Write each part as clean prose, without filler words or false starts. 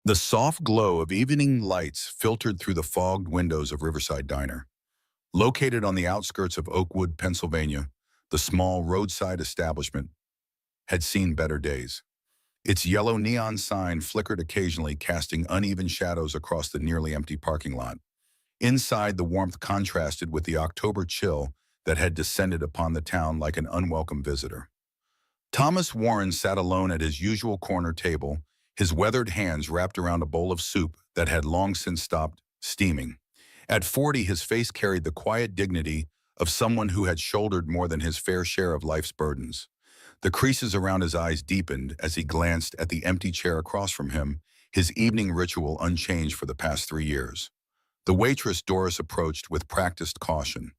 The soft glow of evening lights filtered through the fogged windows of Riverside Diner. Located on the outskirts of Oakwood, Pennsylvania, the small roadside establishment had seen better days. Its yellow neon sign flickered occasionally, casting uneven shadows across the nearly empty parking lot. Inside, the warmth contrasted with the October chill that had descended upon the town like an unwelcome visitor. Thomas Warren sat alone at his usual corner table, his weathered hands wrapped around a bowl of soup that had long since stopped steaming. At 40, his face carried the quiet dignity of someone who had shouldered more than his fair share of life's burdens. The creases around his eyes deepened as he glanced at the empty chair across from him, his evening ritual unchanged for the past 3 years. The waitress Doris approached with practiced caution.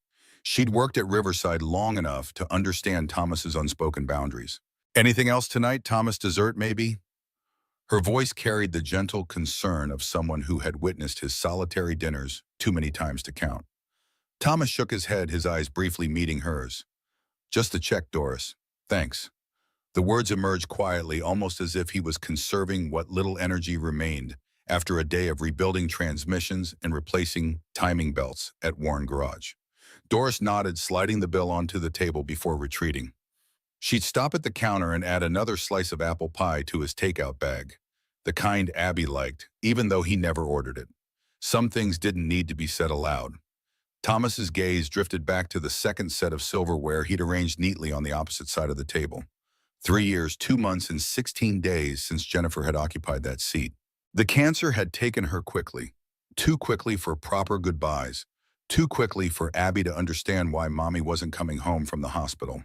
She'd worked at Riverside long enough to understand Thomas's unspoken boundaries. "Anything else tonight, Thomas? Dessert, maybe?" Her voice carried the gentle concern of someone who had witnessed his solitary dinners too many times to count. Thomas shook his head, his eyes briefly meeting hers. "Just a check, Doris. Thanks." The words emerged quietly, almost as if he was conserving what little energy remained after a day of rebuilding transmissions and replacing timing belts at Warren Garage. Doris nodded, sliding the bill onto the table before retreating. She'd stop at the counter and add another slice of apple pie to his takeout bag, the kind Abby liked, even though he never ordered it. Some things didn't need to be said aloud. Thomas's gaze drifted back to the second set of silverware he'd arranged neatly on the opposite side of the table. 3 years, 2 months, and 16 days since Jennifer had occupied that seat. The cancer had taken her quickly. Too quickly for proper goodbyes. Too quickly for Abby to understand why Mommy wasn't coming home from the hospital.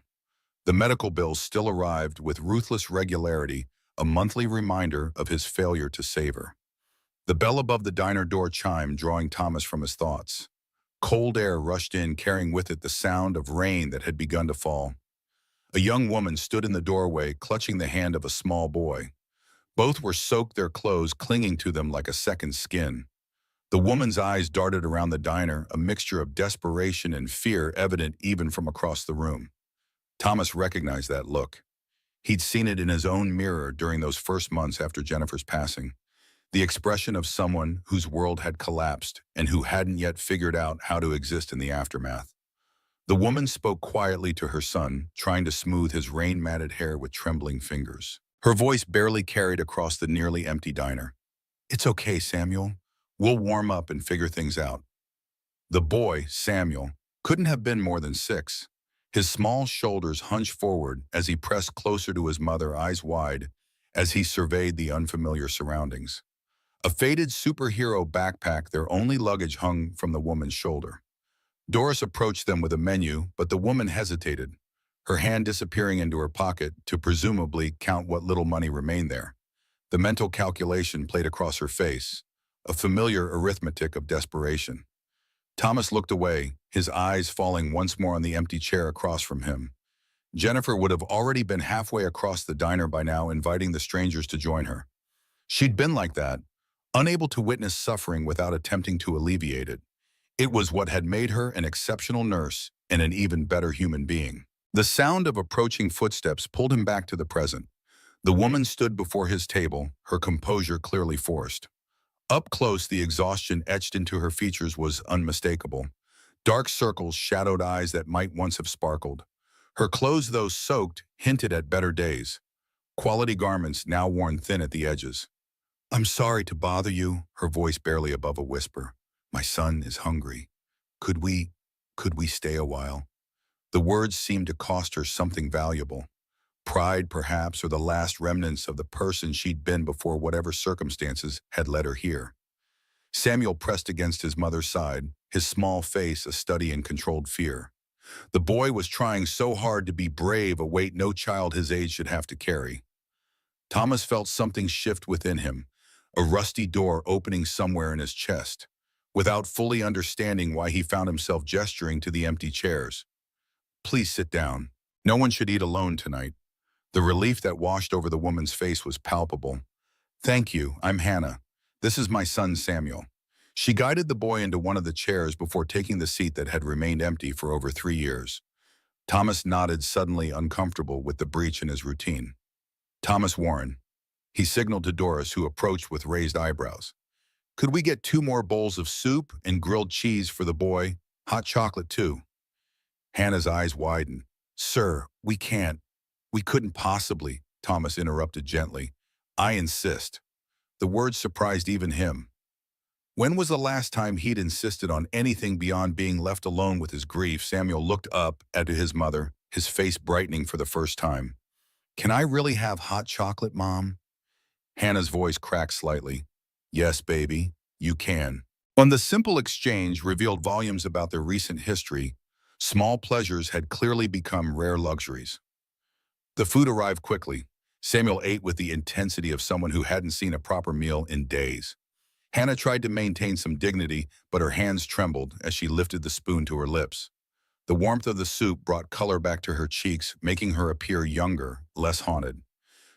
The medical bills still arrived with ruthless regularity, a monthly reminder of his failure to save her. The bell above the diner door chimed, drawing Thomas from his thoughts. Cold air rushed in, carrying with it the sound of rain that had begun to fall. A young woman stood in the doorway, clutching the hand of a small boy. Both were soaked, their clothes clinging to them like a second skin. The woman's eyes darted around the diner, a mixture of desperation and fear evident even from across the room. Thomas recognized that look. He'd seen it in his own mirror during those first months after Jennifer's passing. The expression of someone whose world had collapsed and who hadn't yet figured out how to exist in the aftermath. The woman spoke quietly to her son, trying to smooth his rain-matted hair with trembling fingers. Her voice barely carried across the nearly empty diner. "It's okay, Samuel. We'll warm up and figure things out." The boy, Samuel, couldn't have been more than 6. His small shoulders hunched forward as he pressed closer to his mother, eyes wide, as he surveyed the unfamiliar surroundings. A faded superhero backpack, their only luggage, hung from the woman's shoulder. Doris approached them with a menu, but the woman hesitated, her hand disappearing into her pocket to presumably count what little money remained there. The mental calculation played across her face, a familiar arithmetic of desperation. Thomas looked away, his eyes falling once more on the empty chair across from him. Jennifer would have already been halfway across the diner by now, inviting the strangers to join her. She'd been like that, unable to witness suffering without attempting to alleviate it. It was what had made her an exceptional nurse and an even better human being. The sound of approaching footsteps pulled him back to the present. The woman stood before his table, her composure clearly forced. Up close, the exhaustion etched into her features was unmistakable. Dark circles shadowed eyes that might once have sparkled. Her clothes, though soaked, hinted at better days. Quality garments now worn thin at the edges. "I'm sorry to bother you," her voice barely above a whisper. "My son is hungry. Could we stay a while?" The words seemed to cost her something valuable. Pride, perhaps, or the last remnants of the person she'd been before whatever circumstances had led her here. Samuel pressed against his mother's side, his small face a study in controlled fear. The boy was trying so hard to be brave, a weight no child his age should have to carry. Thomas felt something shift within him, a rusty door opening somewhere in his chest, without fully understanding why he found himself gesturing to the empty chairs. "Please sit down. No one should eat alone tonight." The relief that washed over the woman's face was palpable. "Thank you, I'm Hannah. This is my son, Samuel." She guided the boy into one of the chairs before taking the seat that had remained empty for over 3 years. Thomas nodded, suddenly uncomfortable with the breach in his routine. "Thomas Warren." He signaled to Doris, who approached with raised eyebrows. Could we get 2 more bowls of soup and grilled cheese for the boy? Hot chocolate, too. Hannah's eyes widened. Sir, we can't. We couldn't possibly, Thomas interrupted gently. I insist. The words surprised even him. When was the last time he'd insisted on anything beyond being left alone with his grief? Samuel looked up at his mother, his face brightening for the first time. Can I really have hot chocolate, Mom? Hannah's voice cracked slightly. Yes, baby, you can. On the simple exchange revealed volumes about their recent history. Small pleasures had clearly become rare luxuries. The food arrived quickly. Samuel ate with the intensity of someone who hadn't seen a proper meal in days. Hannah tried to maintain some dignity, but her hands trembled as she lifted the spoon to her lips. The warmth of the soup brought color back to her cheeks, making her appear younger, less haunted.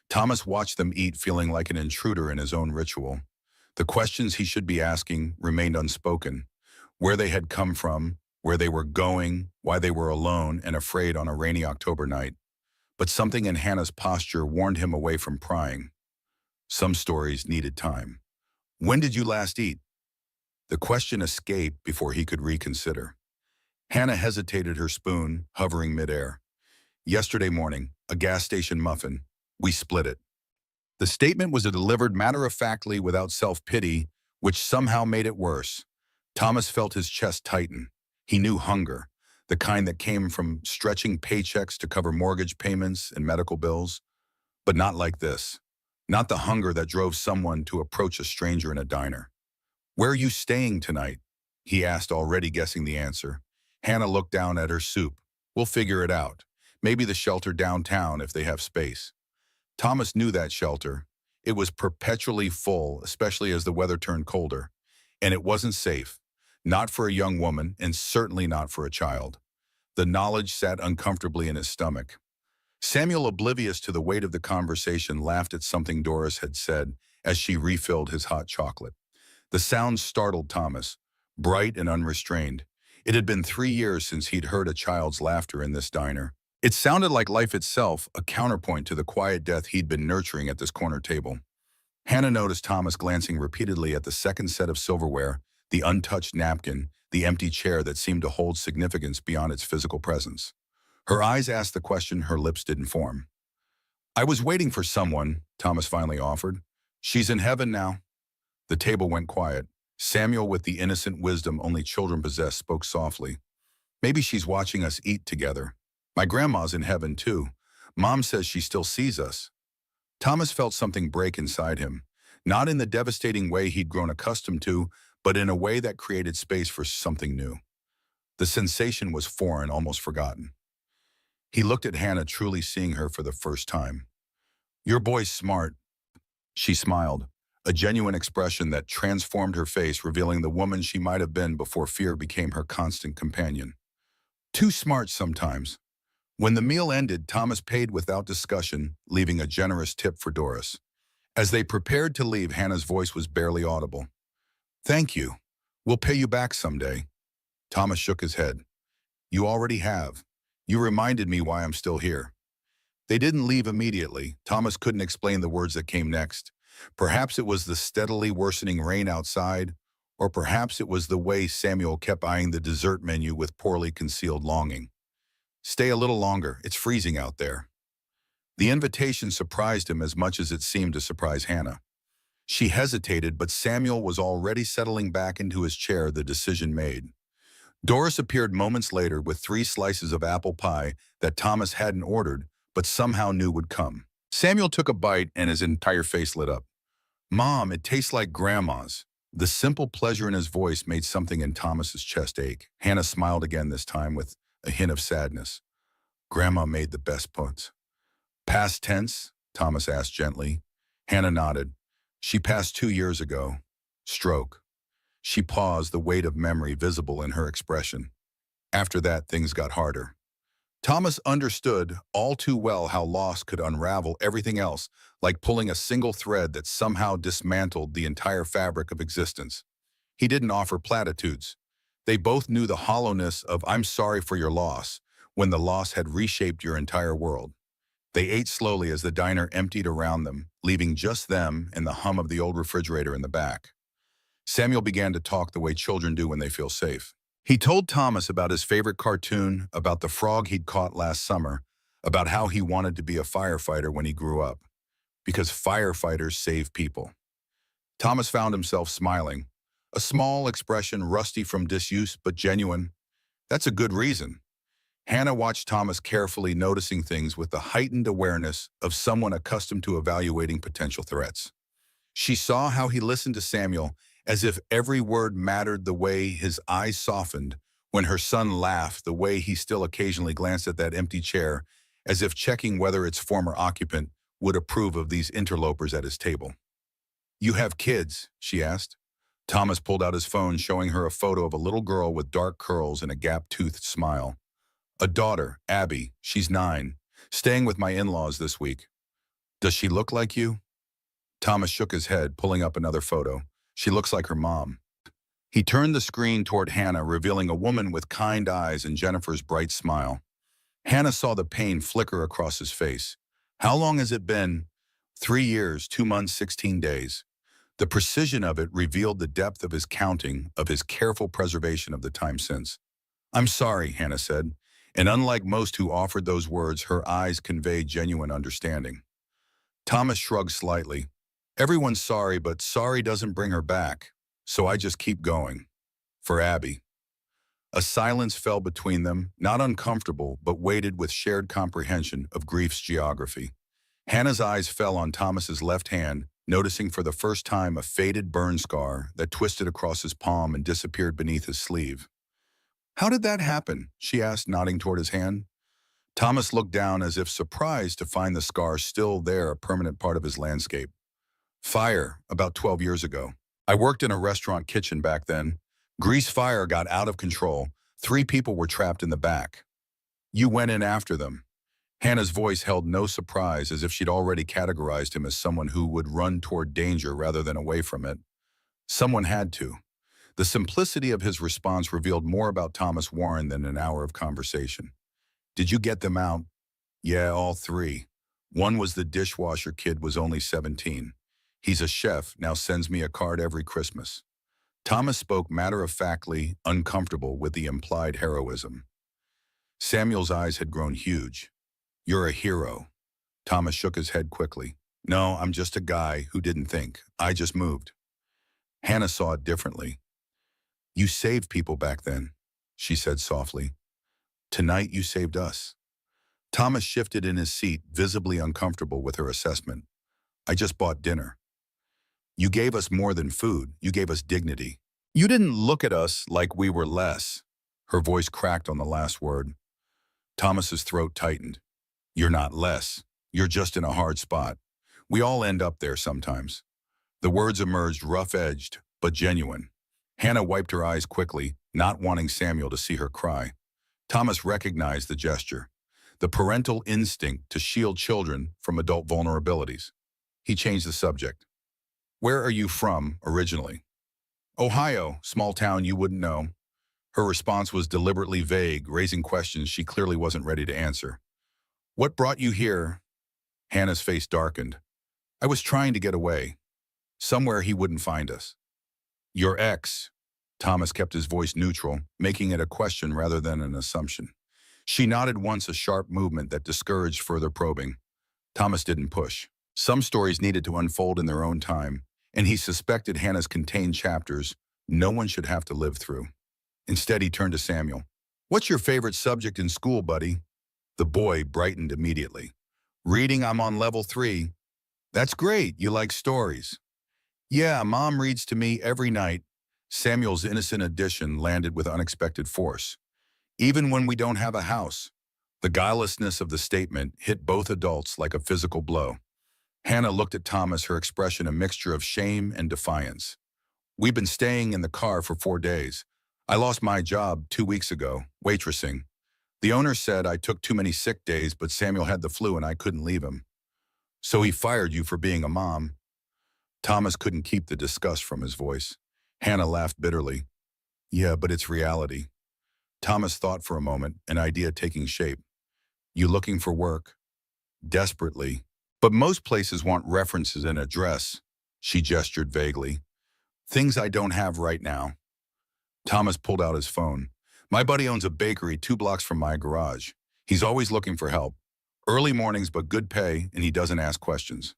Thomas watched them eat, feeling like an intruder in his own ritual. The questions he should be asking remained unspoken. Where they had come from, where they were going, why they were alone and afraid on a rainy October night. But something in Hannah's posture warned him away from prying. Some stories needed time. When did you last eat? The question escaped before he could reconsider. Hannah hesitated, her spoon hovering midair. Yesterday morning, a gas station muffin. We split it. The statement was delivered matter-of-factly without self-pity, which somehow made it worse. Thomas felt his chest tighten. He knew hunger, the kind that came from stretching paychecks to cover mortgage payments and medical bills. But not like this. Not the hunger that drove someone to approach a stranger in a diner. Where are you staying tonight? He asked, already guessing the answer. Hannah looked down at her soup. We'll figure it out. Maybe the shelter downtown if they have space. Thomas knew that shelter. It was perpetually full, especially as the weather turned colder. And it wasn't safe. Not for a young woman, and certainly not for a child. The knowledge sat uncomfortably in his stomach. Samuel, oblivious to the weight of the conversation, laughed at something Doris had said as she refilled his hot chocolate. The sound startled Thomas, bright and unrestrained. It had been 3 years since he'd heard a child's laughter in this diner. It sounded like life itself, a counterpoint to the quiet death he'd been nurturing at this corner table. Hannah noticed Thomas glancing repeatedly at the second set of silverware, the untouched napkin, the empty chair that seemed to hold significance beyond its physical presence. Her eyes asked the question her lips didn't form. I was waiting for someone, Thomas finally offered. She's in heaven now. The table went quiet. Samuel, with the innocent wisdom only children possess, spoke softly. Maybe she's watching us eat together. My grandma's in heaven, too. Mom says she still sees us. Thomas felt something break inside him, not in the devastating way he'd grown accustomed to, but in a way that created space for something new. The sensation was foreign, almost forgotten. He looked at Hannah, truly seeing her for the first time. Your boy's smart. She smiled, a genuine expression that transformed her face, revealing the woman she might have been before fear became her constant companion. Too smart sometimes. When the meal ended, Thomas paid without discussion, leaving a generous tip for Doris. As they prepared to leave, Hannah's voice was barely audible. Thank you. We'll pay you back someday. Thomas shook his head. You already have. You reminded me why I'm still here. They didn't leave immediately. Thomas couldn't explain the words that came next. Perhaps it was the steadily worsening rain outside, or perhaps it was the way Samuel kept eyeing the dessert menu with poorly concealed longing. Stay a little longer. It's freezing out there. The invitation surprised him as much as it seemed to surprise Hannah. She hesitated, but Samuel was already settling back into his chair, the decision made. Doris appeared moments later with 3 slices of apple pie that Thomas hadn't ordered, but somehow knew would come. Samuel took a bite and his entire face lit up. Mom, it tastes like Grandma's. The simple pleasure in his voice made something in Thomas's chest ache. Hannah smiled again, this time with a hint of sadness. Grandma made the best puts. Past tense? Thomas asked gently. Hannah nodded. She passed 2 years ago. Stroke. She paused, the weight of memory visible in her expression. After that, things got harder. Thomas understood all too well how loss could unravel everything else, like pulling a single thread that somehow dismantled the entire fabric of existence. He didn't offer platitudes. They both knew the hollowness of "I'm sorry for your loss" when the loss had reshaped your entire world. They ate slowly as the diner emptied around them, leaving just them and the hum of the old refrigerator in the back. Samuel began to talk the way children do when they feel safe. He told Thomas about his favorite cartoon, about the frog he'd caught last summer, about how he wanted to be a firefighter when he grew up, because firefighters save people. Thomas found himself smiling, a small expression rusty from disuse but genuine. That's a good reason. Hannah watched Thomas carefully, noticing things with the heightened awareness of someone accustomed to evaluating potential threats. She saw how he listened to Samuel as if every word mattered, the way his eyes softened when her son laughed, the way he still occasionally glanced at that empty chair as if checking whether its former occupant would approve of these interlopers at his table. "You have kids?" she asked. Thomas pulled out his phone, showing her a photo of a little girl with dark curls and a gap-toothed smile. "A daughter, Abby. She's 9. Staying with my in-laws this week." "Does she look like you?" Thomas shook his head, pulling up another photo. "She looks like her mom." He turned the screen toward Hannah, revealing a woman with kind eyes and Jennifer's bright smile. Hannah saw the pain flicker across his face. "How long has it been?" 3 years, 2 months, 16 days. The precision of it revealed the depth of his counting, of his careful preservation of the time since. "I'm sorry," Hannah said, and unlike most who offered those words, her eyes conveyed genuine understanding. Thomas shrugged slightly. "Everyone's sorry, but sorry doesn't bring her back, so I just keep going. For Abby." A silence fell between them, not uncomfortable, but weighted with shared comprehension of grief's geography. Hannah's eyes fell on Thomas's left hand, noticing for the first time a faded burn scar that twisted across his palm and disappeared beneath his sleeve. "How did that happen?" she asked, nodding toward his hand. Thomas looked down as if surprised to find the scar still there, a permanent part of his landscape. "Fire, about 12 years ago. I worked in a restaurant kitchen back then. Grease fire got out of control. 3 people were trapped in the back. You went in after them." Hannah's voice held no surprise, as if she'd already categorized him as someone who would run toward danger rather than away from it. Someone had to. The simplicity of his response revealed more about Thomas Warren than an hour of conversation. "Did you get them out?" "Yeah, all 3. One was the dishwasher kid, was only 17. He's a chef, now sends me a card every Christmas." Thomas spoke matter-of-factly, uncomfortable with the implied heroism. Samuel's eyes had grown huge. "You're a hero." Thomas shook his head quickly. "No, I'm just a guy who didn't think. I just moved." Hannah saw it differently. "You saved people back then," she said softly. "Tonight you saved us." Thomas shifted in his seat, visibly uncomfortable with her assessment. "I just bought dinner." "You gave us more than food. You gave us dignity. You didn't look at us like we were less." Her voice cracked on the last word. Thomas's throat tightened. "You're not less. You're just in a hard spot. We all end up there sometimes." The words emerged rough-edged, but genuine. Hannah wiped her eyes quickly, not wanting Samuel to see her cry. Thomas recognized the gesture, the parental instinct to shield children from adult vulnerabilities. He changed the subject. "Where are you from, originally?" "Ohio, small town you wouldn't know." Her response was deliberately vague, raising questions she clearly wasn't ready to answer. "What brought you here?" Hannah's face darkened. "I was trying to get away. Somewhere he wouldn't find us." "Your ex?" Thomas kept his voice neutral, making it a question rather than an assumption. She nodded once, a sharp movement that discouraged further probing. Thomas didn't push. Some stories needed to unfold in their own time, and he suspected Hannah's contained chapters no one should have to live through. Instead, he turned to Samuel. "What's your favorite subject in school, buddy?" The boy brightened immediately. "Reading, I'm on level 3. "That's great, you like stories." "Yeah, Mom reads to me every night." Samuel's innocent addition landed with unexpected force. "Even when we don't have a house." The guilelessness of the statement hit both adults like a physical blow. Hannah looked at Thomas, her expression a mixture of shame and defiance. "We've been staying in the car for 4 days. I lost my job 2 weeks ago, waitressing. The owner said I took too many sick days, but Samuel had the flu and I couldn't leave him. So he fired you for being a mom." Thomas couldn't keep the disgust from his voice. Hannah laughed bitterly. "Yeah, but it's reality." Thomas thought for a moment, an idea taking shape. "You looking for work?" desperately. But most places want references and address, she gestured vaguely. Things I don't have right now. Thomas pulled out his phone. My buddy owns a bakery 2 blocks from my garage. He's always looking for help. Early mornings, but good pay, and he doesn't ask questions.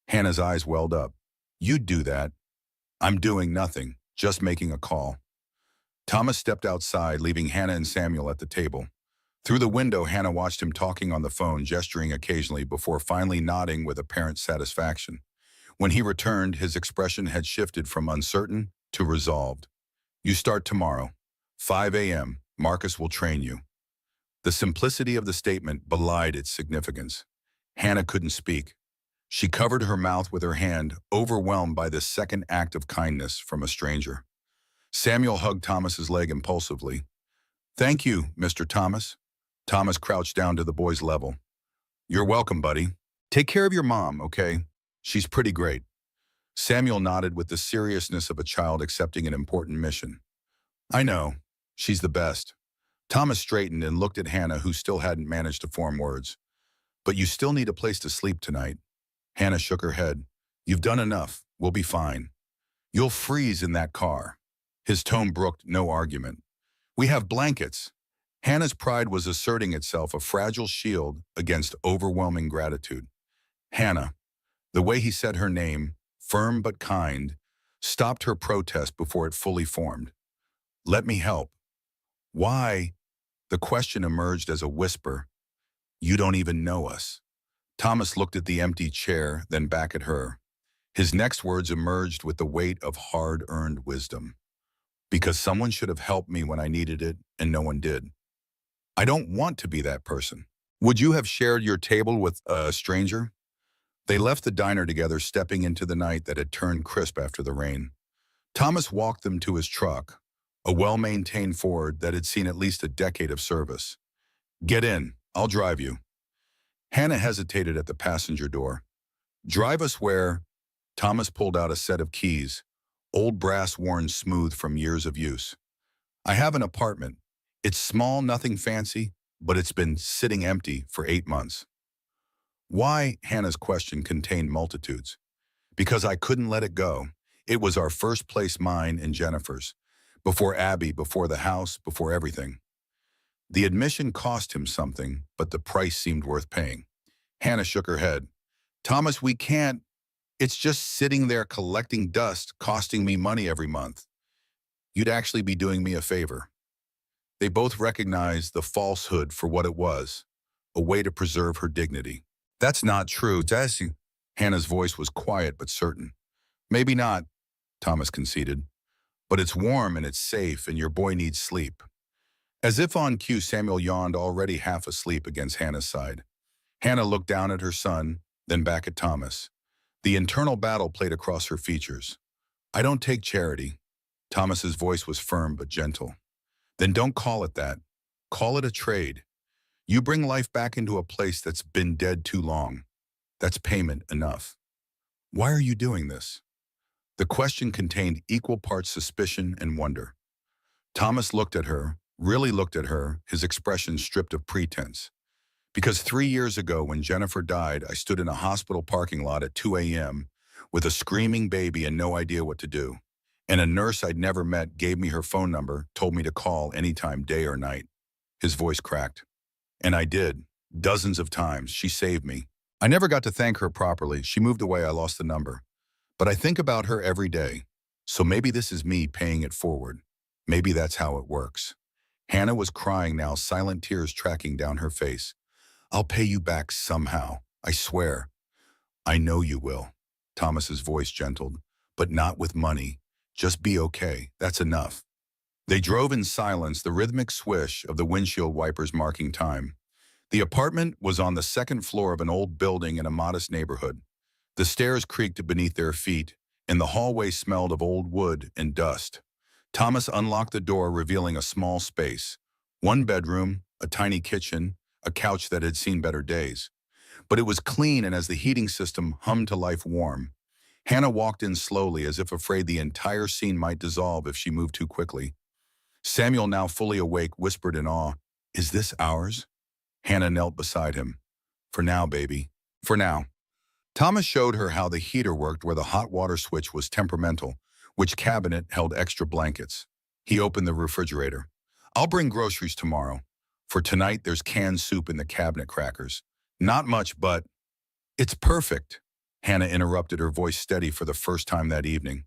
Hannah's eyes welled up. You'd do that. I'm doing nothing, just making a call. Thomas stepped outside, leaving Hannah and Samuel at the table. Through the window, Hannah watched him talking on the phone, gesturing occasionally before finally nodding with apparent satisfaction. When he returned, his expression had shifted from uncertain to resolved. You start tomorrow. 5 a.m. Marcus will train you. The simplicity of the statement belied its significance. Hannah couldn't speak. She covered her mouth with her hand, overwhelmed by this second act of kindness from a stranger. Samuel hugged Thomas's leg impulsively. Thank you, Mr. Thomas. Thomas crouched down to the boy's level. You're welcome, buddy. Take care of your mom, okay? She's pretty great. Samuel nodded with the seriousness of a child accepting an important mission. I know. She's the best. Thomas straightened and looked at Hannah, who still hadn't managed to form words. But you still need a place to sleep tonight. Hannah shook her head. You've done enough. We'll be fine. You'll freeze in that car. His tone brooked no argument. We have blankets. Hannah's pride was asserting itself, a fragile shield against overwhelming gratitude. Hannah, the way he said her name, firm but kind, stopped her protest before it fully formed. Let me help. Why? The question emerged as a whisper. You don't even know us. Thomas looked at the empty chair, then back at her. His next words emerged with the weight of hard-earned wisdom. Because someone should have helped me when I needed it, and no one did. I don't want to be that person. Would you have shared your table with a stranger? They left the diner together, stepping into the night that had turned crisp after the rain. Thomas walked them to his truck, a well-maintained Ford that had seen at least a decade of service. Get in, I'll drive you. Hannah hesitated at the passenger door. Drive us where? Thomas pulled out a set of keys, old brass worn smooth from years of use. I have an apartment. It's small, nothing fancy, but it's been sitting empty for 8 months. Why? Hannah's question contained multitudes. Because I couldn't let it go. It was our first place, mine and Jennifer's. Before Abby, before the house, before everything. The admission cost him something, but the price seemed worth paying. Hannah shook her head. Thomas, we can't. It's just sitting there collecting dust, costing me money every month. You'd actually be doing me a favor. They both recognized the falsehood for what it was, a way to preserve her dignity. That's not true, Tessie. Hannah's voice was quiet but certain. Maybe not, Thomas conceded. But it's warm and it's safe, and your boy needs sleep. As if on cue, Samuel yawned, already half asleep against Hannah's side. Hannah looked down at her son, then back at Thomas. The internal battle played across her features. I don't take charity. Thomas's voice was firm but gentle. Then don't call it that. Call it a trade. You bring life back into a place that's been dead too long. That's payment enough. Why are you doing this? The question contained equal parts suspicion and wonder. Thomas looked at her, really looked at her, his expression stripped of pretense. Because 3 years ago, when Jennifer died, I stood in a hospital parking lot at 2 a.m. with a screaming baby and no idea what to do. And a nurse I'd never met gave me her phone number, told me to call anytime, day or night. His voice cracked. And I did. Dozens of times. She saved me. I never got to thank her properly. She moved away. I lost the number. But I think about her every day. So maybe this is me paying it forward. Maybe that's how it works. Hannah was crying now, silent tears tracking down her face. I'll pay you back somehow. I swear. I know you will. Thomas's voice gentled. But not with money. Just be okay. That's enough. They drove in silence, the rhythmic swish of the windshield wipers marking time. The apartment was on the second floor of an old building in a modest neighborhood. The stairs creaked beneath their feet, and the hallway smelled of old wood and dust. Thomas unlocked the door, revealing a small space. One bedroom, a tiny kitchen, a couch that had seen better days. But it was clean, and as the heating system hummed to life, warm. Hannah walked in slowly, as if afraid the entire scene might dissolve if she moved too quickly. Samuel, now fully awake, whispered in awe, Is this ours? Hannah knelt beside him. For now, baby. For now. Thomas showed her how the heater worked where the hot water switch was temperamental, which cabinet held extra blankets. He opened the refrigerator. I'll bring groceries tomorrow. For tonight, there's canned soup in the cabinet crackers. Not much, but it's perfect. Hannah interrupted, her voice steady for the first time that evening.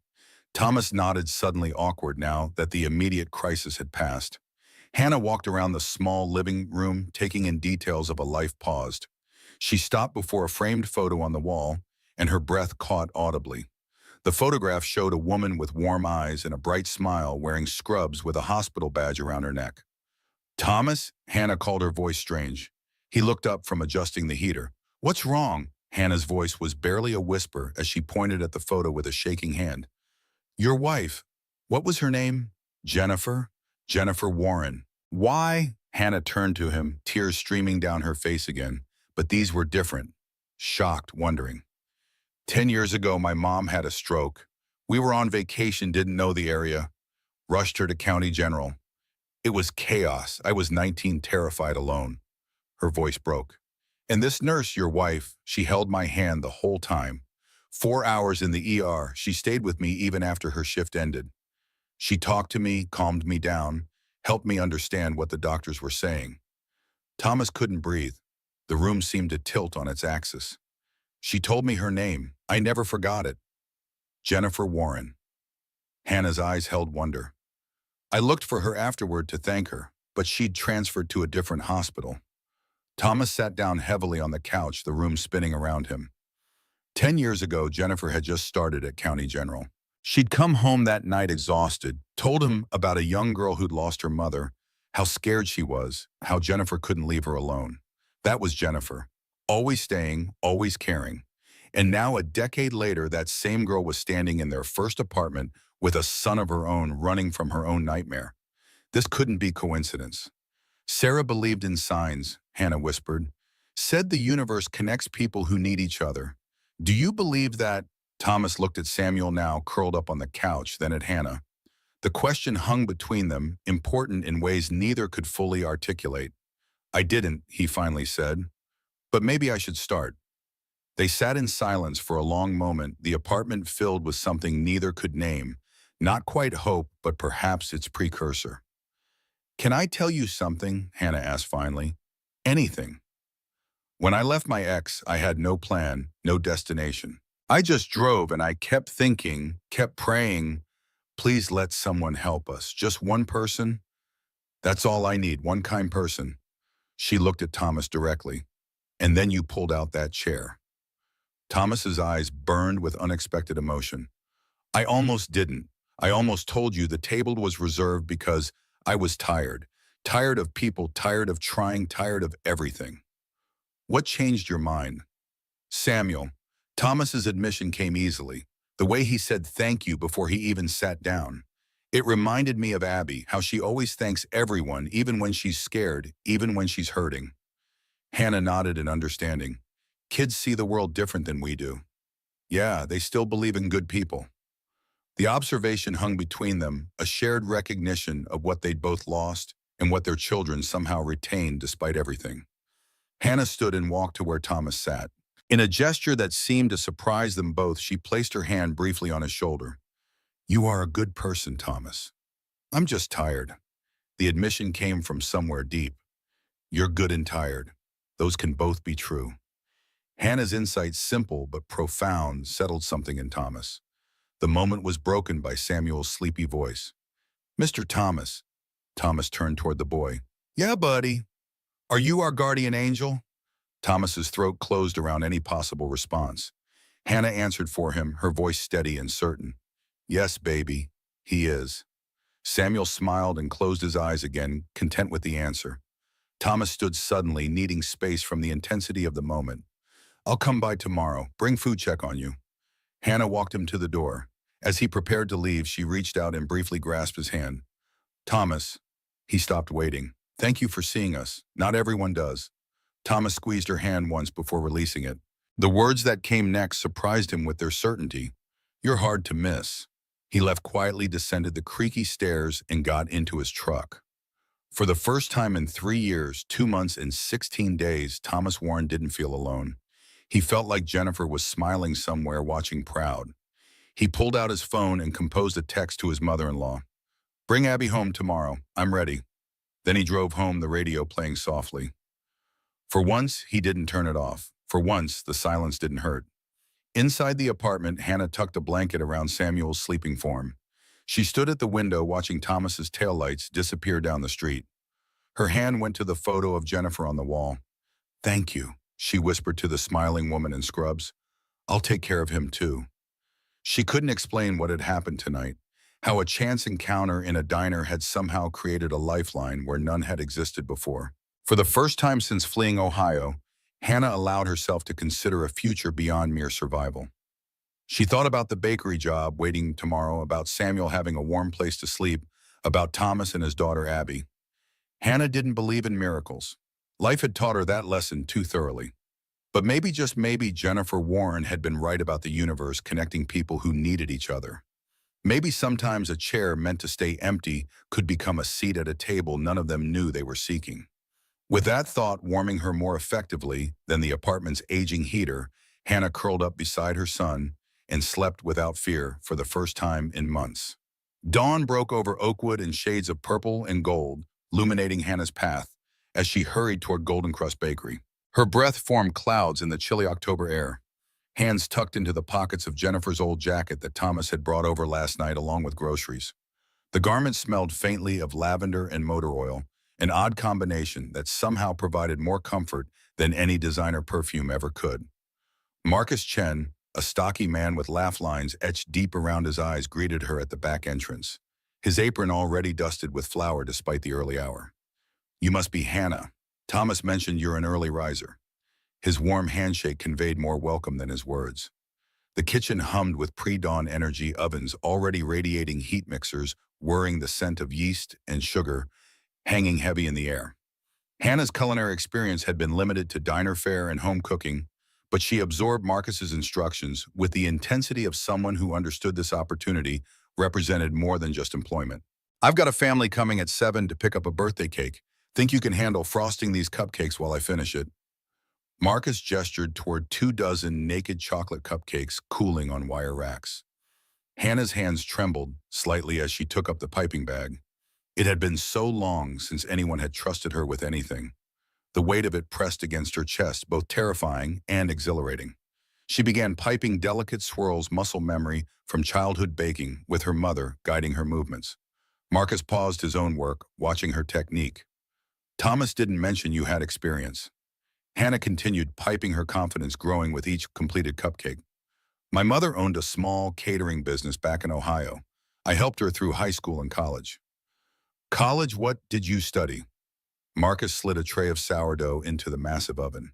Thomas nodded, suddenly awkward now that the immediate crisis had passed. Hannah walked around the small living room, taking in details of a life paused. She stopped before a framed photo on the wall, and her breath caught audibly. The photograph showed a woman with warm eyes and a bright smile wearing scrubs with a hospital badge around her neck. Thomas? Hannah called, her voice strange. He looked up from adjusting the heater. What's wrong? Hannah's voice was barely a whisper as she pointed at the photo with a shaking hand. Your wife. What was her name? Jennifer? Jennifer Warren. Why? Hannah turned to him, tears streaming down her face again. But these were different. Shocked, wondering. 10 years ago, my mom had a stroke. We were on vacation, didn't know the area. Rushed her to County General. It was chaos. I was 19, terrified, alone. Her voice broke. And this nurse, your wife, she held my hand the whole time. 4 hours in the ER, she stayed with me even after her shift ended. She talked to me, calmed me down, helped me understand what the doctors were saying. Thomas couldn't breathe. The room seemed to tilt on its axis. She told me her name. I never forgot it. Jennifer Warren. Hannah's eyes held wonder. I looked for her afterward to thank her, but she'd transferred to a different hospital. Thomas sat down heavily on the couch, the room spinning around him. 10 years ago, Jennifer had just started at County General. She'd come home that night exhausted, told him about a young girl who'd lost her mother, how scared she was, how Jennifer couldn't leave her alone. That was Jennifer. Always staying, always caring. And now, a decade later, that same girl was standing in their first apartment with a son of her own running from her own nightmare. This couldn't be coincidence. Sarah believed in signs, Hannah whispered. Said the universe connects people who need each other. Do you believe that? Thomas looked at Samuel, now curled up on the couch, then at Hannah. The question hung between them, important in ways neither could fully articulate. I didn't, he finally said. But maybe I should start. They sat in silence for a long moment, the apartment filled with something neither could name. Not quite hope, but perhaps its precursor. Can I tell you something? Hannah asked finally. Anything. When I left my ex, I had no plan, no destination. I just drove and I kept thinking, kept praying, please let someone help us. Just one person. That's all I need, one kind person. She looked at Thomas directly. And then you pulled out that chair. Thomas's eyes burned with unexpected emotion. I almost didn't. I almost told you the table was reserved because I was tired. Tired of people, tired of trying, tired of everything. What changed your mind? Samuel. Thomas's admission came easily. The way he said thank you before he even sat down. It reminded me of Abby, how she always thanks everyone, even when she's scared, even when she's hurting. Hannah nodded in understanding. Kids see the world different than we do. Yeah, they still believe in good people. The observation hung between them, a shared recognition of what they'd both lost and what their children somehow retained despite everything. Hannah stood and walked to where Thomas sat. In a gesture that seemed to surprise them both, she placed her hand briefly on his shoulder. You are a good person, Thomas. I'm just tired. The admission came from somewhere deep. You're good and tired. Those can both be true. Hannah's insight, simple but profound, settled something in Thomas. The moment was broken by Samuel's sleepy voice. Mr. Thomas. Thomas turned toward the boy. Yeah, buddy. Are you our guardian angel? Thomas's throat closed around any possible response. Hannah answered for him, her voice steady and certain. Yes, baby, he is. Samuel smiled and closed his eyes again, content with the answer. Thomas stood suddenly, needing space from the intensity of the moment. I'll come by tomorrow. Bring food check on you. Hannah walked him to the door. As he prepared to leave, she reached out and briefly grasped his hand. Thomas. He stopped waiting. Thank you for seeing us. Not everyone does. Thomas squeezed her hand once before releasing it. The words that came next surprised him with their certainty. You're hard to miss. He left quietly, descended the creaky stairs, and got into his truck. For the first time in 3 years, 2 months, and 16 days, Thomas Warren didn't feel alone. He felt like Jennifer was smiling somewhere, watching proud. He pulled out his phone and composed a text to his mother-in-law. "Bring Abby home tomorrow. I'm ready." Then he drove home, the radio playing softly. For once, he didn't turn it off. For once, the silence didn't hurt. Inside the apartment, Hannah tucked a blanket around Samuel's sleeping form. She stood at the window watching Thomas's taillights disappear down the street. Her hand went to the photo of Jennifer on the wall. "Thank you," she whispered to the smiling woman in scrubs. "I'll take care of him too." She couldn't explain what had happened tonight, how a chance encounter in a diner had somehow created a lifeline where none had existed before. For the first time since fleeing Ohio, Hannah allowed herself to consider a future beyond mere survival. She thought about the bakery job waiting tomorrow, about Samuel having a warm place to sleep, about Thomas and his daughter Abby. Hannah didn't believe in miracles. Life had taught her that lesson too thoroughly. But maybe, just maybe, Jennifer Warren had been right about the universe connecting people who needed each other. Maybe sometimes a chair meant to stay empty could become a seat at a table none of them knew they were seeking. With that thought warming her more effectively than the apartment's aging heater, Hannah curled up beside her son and slept without fear for the first time in months. Dawn broke over Oakwood in shades of purple and gold, illuminating Hannah's path as she hurried toward Golden Crust Bakery. Her breath formed clouds in the chilly October air, hands tucked into the pockets of Jennifer's old jacket that Thomas had brought over last night along with groceries. The garment smelled faintly of lavender and motor oil, an odd combination that somehow provided more comfort than any designer perfume ever could. Marcus Chen, a stocky man with laugh lines etched deep around his eyes, greeted her at the back entrance, his apron already dusted with flour despite the early hour. "You must be Hannah. Thomas mentioned you're an early riser." His warm handshake conveyed more welcome than his words. The kitchen hummed with pre-dawn energy, ovens already radiating heat, mixers whirring, the scent of yeast and sugar hanging heavy in the air. Hannah's culinary experience had been limited to diner fare and home cooking, but she absorbed Marcus's instructions with the intensity of someone who understood this opportunity represented more than just employment. "I've got a family coming at 7 to pick up a birthday cake. Think you can handle frosting these cupcakes while I finish it?" Marcus gestured toward 24 naked chocolate cupcakes cooling on wire racks. Hannah's hands trembled slightly as she took up the piping bag. It had been so long since anyone had trusted her with anything. The weight of it pressed against her chest, both terrifying and exhilarating. She began piping delicate swirls, muscle memory from childhood baking, with her mother guiding her movements. Marcus paused his own work, watching her technique. "Thomas didn't mention you had experience." Hannah continued, piping, her confidence growing with each completed cupcake. "My mother owned a small catering business back in Ohio. I helped her through high school and college." "College? What did you study?" Marcus slid a tray of sourdough into the massive oven.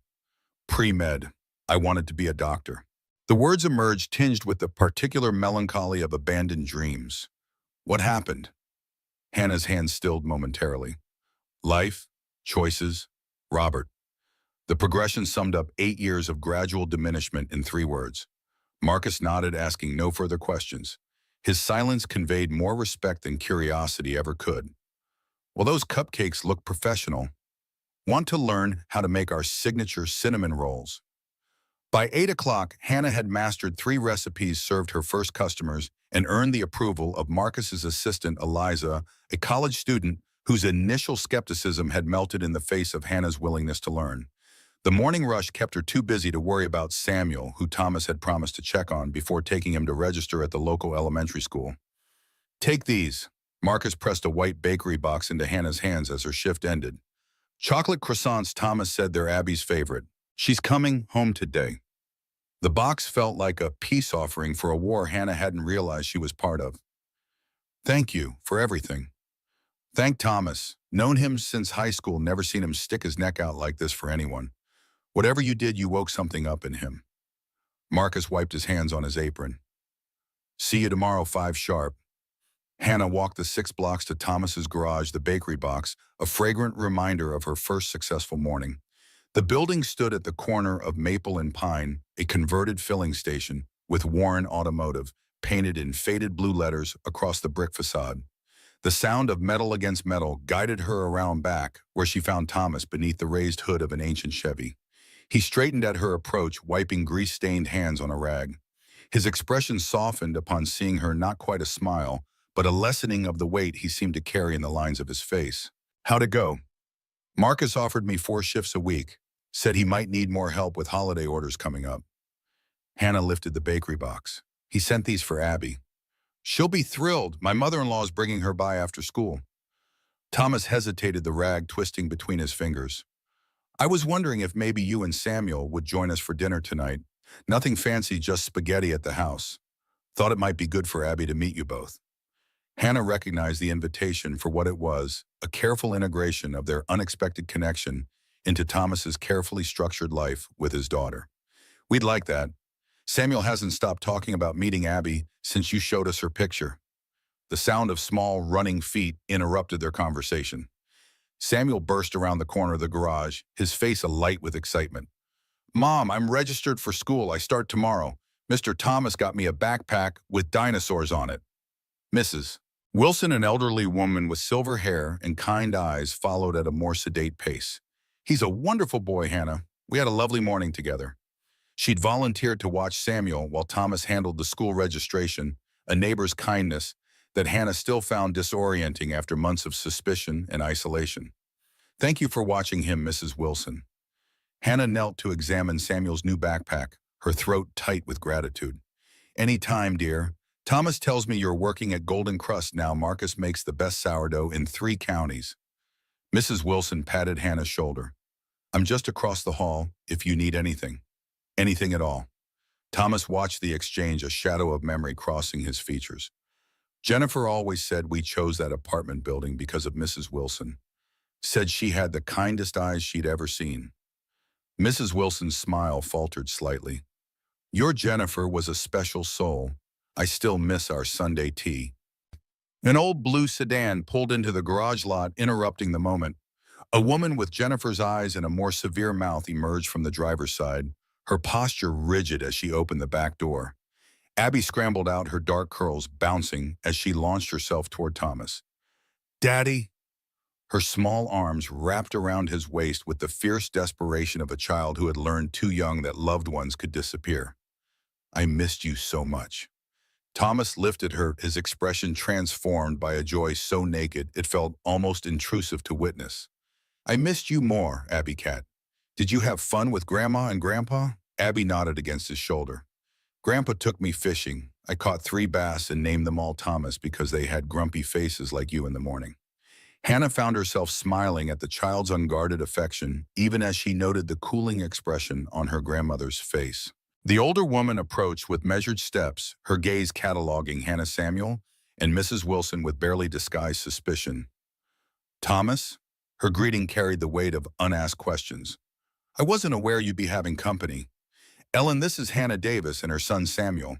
"Pre-med. I wanted to be a doctor." The words emerged tinged with the particular melancholy of abandoned dreams. "What happened?" Hannah's hand stilled momentarily. "Life, choices, Robert." The progression summed up 8 years of gradual diminishment in 3 words. Marcus nodded, asking no further questions. His silence conveyed more respect than curiosity ever could. "Well, those cupcakes look professional. Want to learn how to make our signature cinnamon rolls?" By 8 o'clock, Hannah had mastered 3 recipes, served her first customers, and earned the approval of Marcus's assistant, Eliza, a college student whose initial skepticism had melted in the face of Hannah's willingness to learn. The morning rush kept her too busy to worry about Samuel, who Thomas had promised to check on before taking him to register at the local elementary school. "Take these." Marcus pressed a white bakery box into Hannah's hands as her shift ended. "Chocolate croissants, Thomas said they're Abby's favorite. She's coming home today." The box felt like a peace offering for a war Hannah hadn't realized she was part of. "Thank you for everything." "Thank Thomas. Known him since high school, never seen him stick his neck out like this for anyone. Whatever you did, you woke something up in him." Marcus wiped his hands on his apron. "See you tomorrow, 5 sharp." Hannah walked the 6 blocks to Thomas's garage, the bakery box, a fragrant reminder of her first successful morning. The building stood at the corner of Maple and Pine, a converted filling station with Warren Automotive painted in faded blue letters across the brick facade. The sound of metal against metal guided her around back, where she found Thomas beneath the raised hood of an ancient Chevy. He straightened at her approach, wiping grease-stained hands on a rag. His expression softened upon seeing her, not quite a smile, but a lessening of the weight he seemed to carry in the lines of his face. "How'd it go?" "Marcus offered me 4 shifts a week. Said he might need more help with holiday orders coming up." Hannah lifted the bakery box. "He sent these for Abby." "She'll be thrilled. My mother-in-law is bringing her by after school." Thomas hesitated, the rag twisting between his fingers. "I was wondering if maybe you and Samuel would join us for dinner tonight. Nothing fancy, just spaghetti at the house. Thought it might be good for Abby to meet you both." Hannah recognized the invitation for what it was, a careful integration of their unexpected connection into Thomas's carefully structured life with his daughter. "We'd like that. Samuel hasn't stopped talking about meeting Abby since you showed us her picture." The sound of small, running feet interrupted their conversation. Samuel burst around the corner of the garage, his face alight with excitement. "Mom, I'm registered for school. I start tomorrow. Mr. Thomas got me a backpack with dinosaurs on it." Mrs. Wilson, an elderly woman with silver hair and kind eyes, followed at a more sedate pace. "He's a wonderful boy, Hannah. We had a lovely morning together." She'd volunteered to watch Samuel while Thomas handled the school registration, a neighbor's kindness that Hannah still found disorienting after months of suspicion and isolation. "Thank you for watching him, Mrs. Wilson." Hannah knelt to examine Samuel's new backpack, her throat tight with gratitude. "Any time, dear. Thomas tells me you're working at Golden Crust now. Marcus makes the best sourdough in 3 counties. Mrs. Wilson patted Hannah's shoulder. "I'm just across the hall if you need anything." "Anything at all." Thomas watched the exchange, a shadow of memory crossing his features. "Jennifer always said we chose that apartment building because of Mrs. Wilson. Said she had the kindest eyes she'd ever seen." Mrs. Wilson's smile faltered slightly. "Your Jennifer was a special soul. I still miss our Sunday tea." An old blue sedan pulled into the garage lot, interrupting the moment. A woman with Jennifer's eyes and a more severe mouth emerged from the driver's side, her posture rigid as she opened the back door. Abby scrambled out, her dark curls bouncing as she launched herself toward Thomas. "Daddy!" Her small arms wrapped around his waist with the fierce desperation of a child who had learned too young that loved ones could disappear. "I missed you so much." Thomas lifted her, his expression transformed by a joy so naked it felt almost intrusive to witness. "I missed you more, Abby Cat. Did you have fun with Grandma and Grandpa?" Abby nodded against his shoulder. "Grandpa took me fishing. I caught 3 bass and named them all Thomas because they had grumpy faces like you in the morning." Hannah found herself smiling at the child's unguarded affection, even as she noted the cooling expression on her grandmother's face. The older woman approached with measured steps, her gaze cataloging Hannah Samuel and Mrs. Wilson with barely disguised suspicion. "Thomas?" Her greeting carried the weight of unasked questions. "I wasn't aware you'd be having company." "Ellen, this is Hannah Davis and her son Samuel."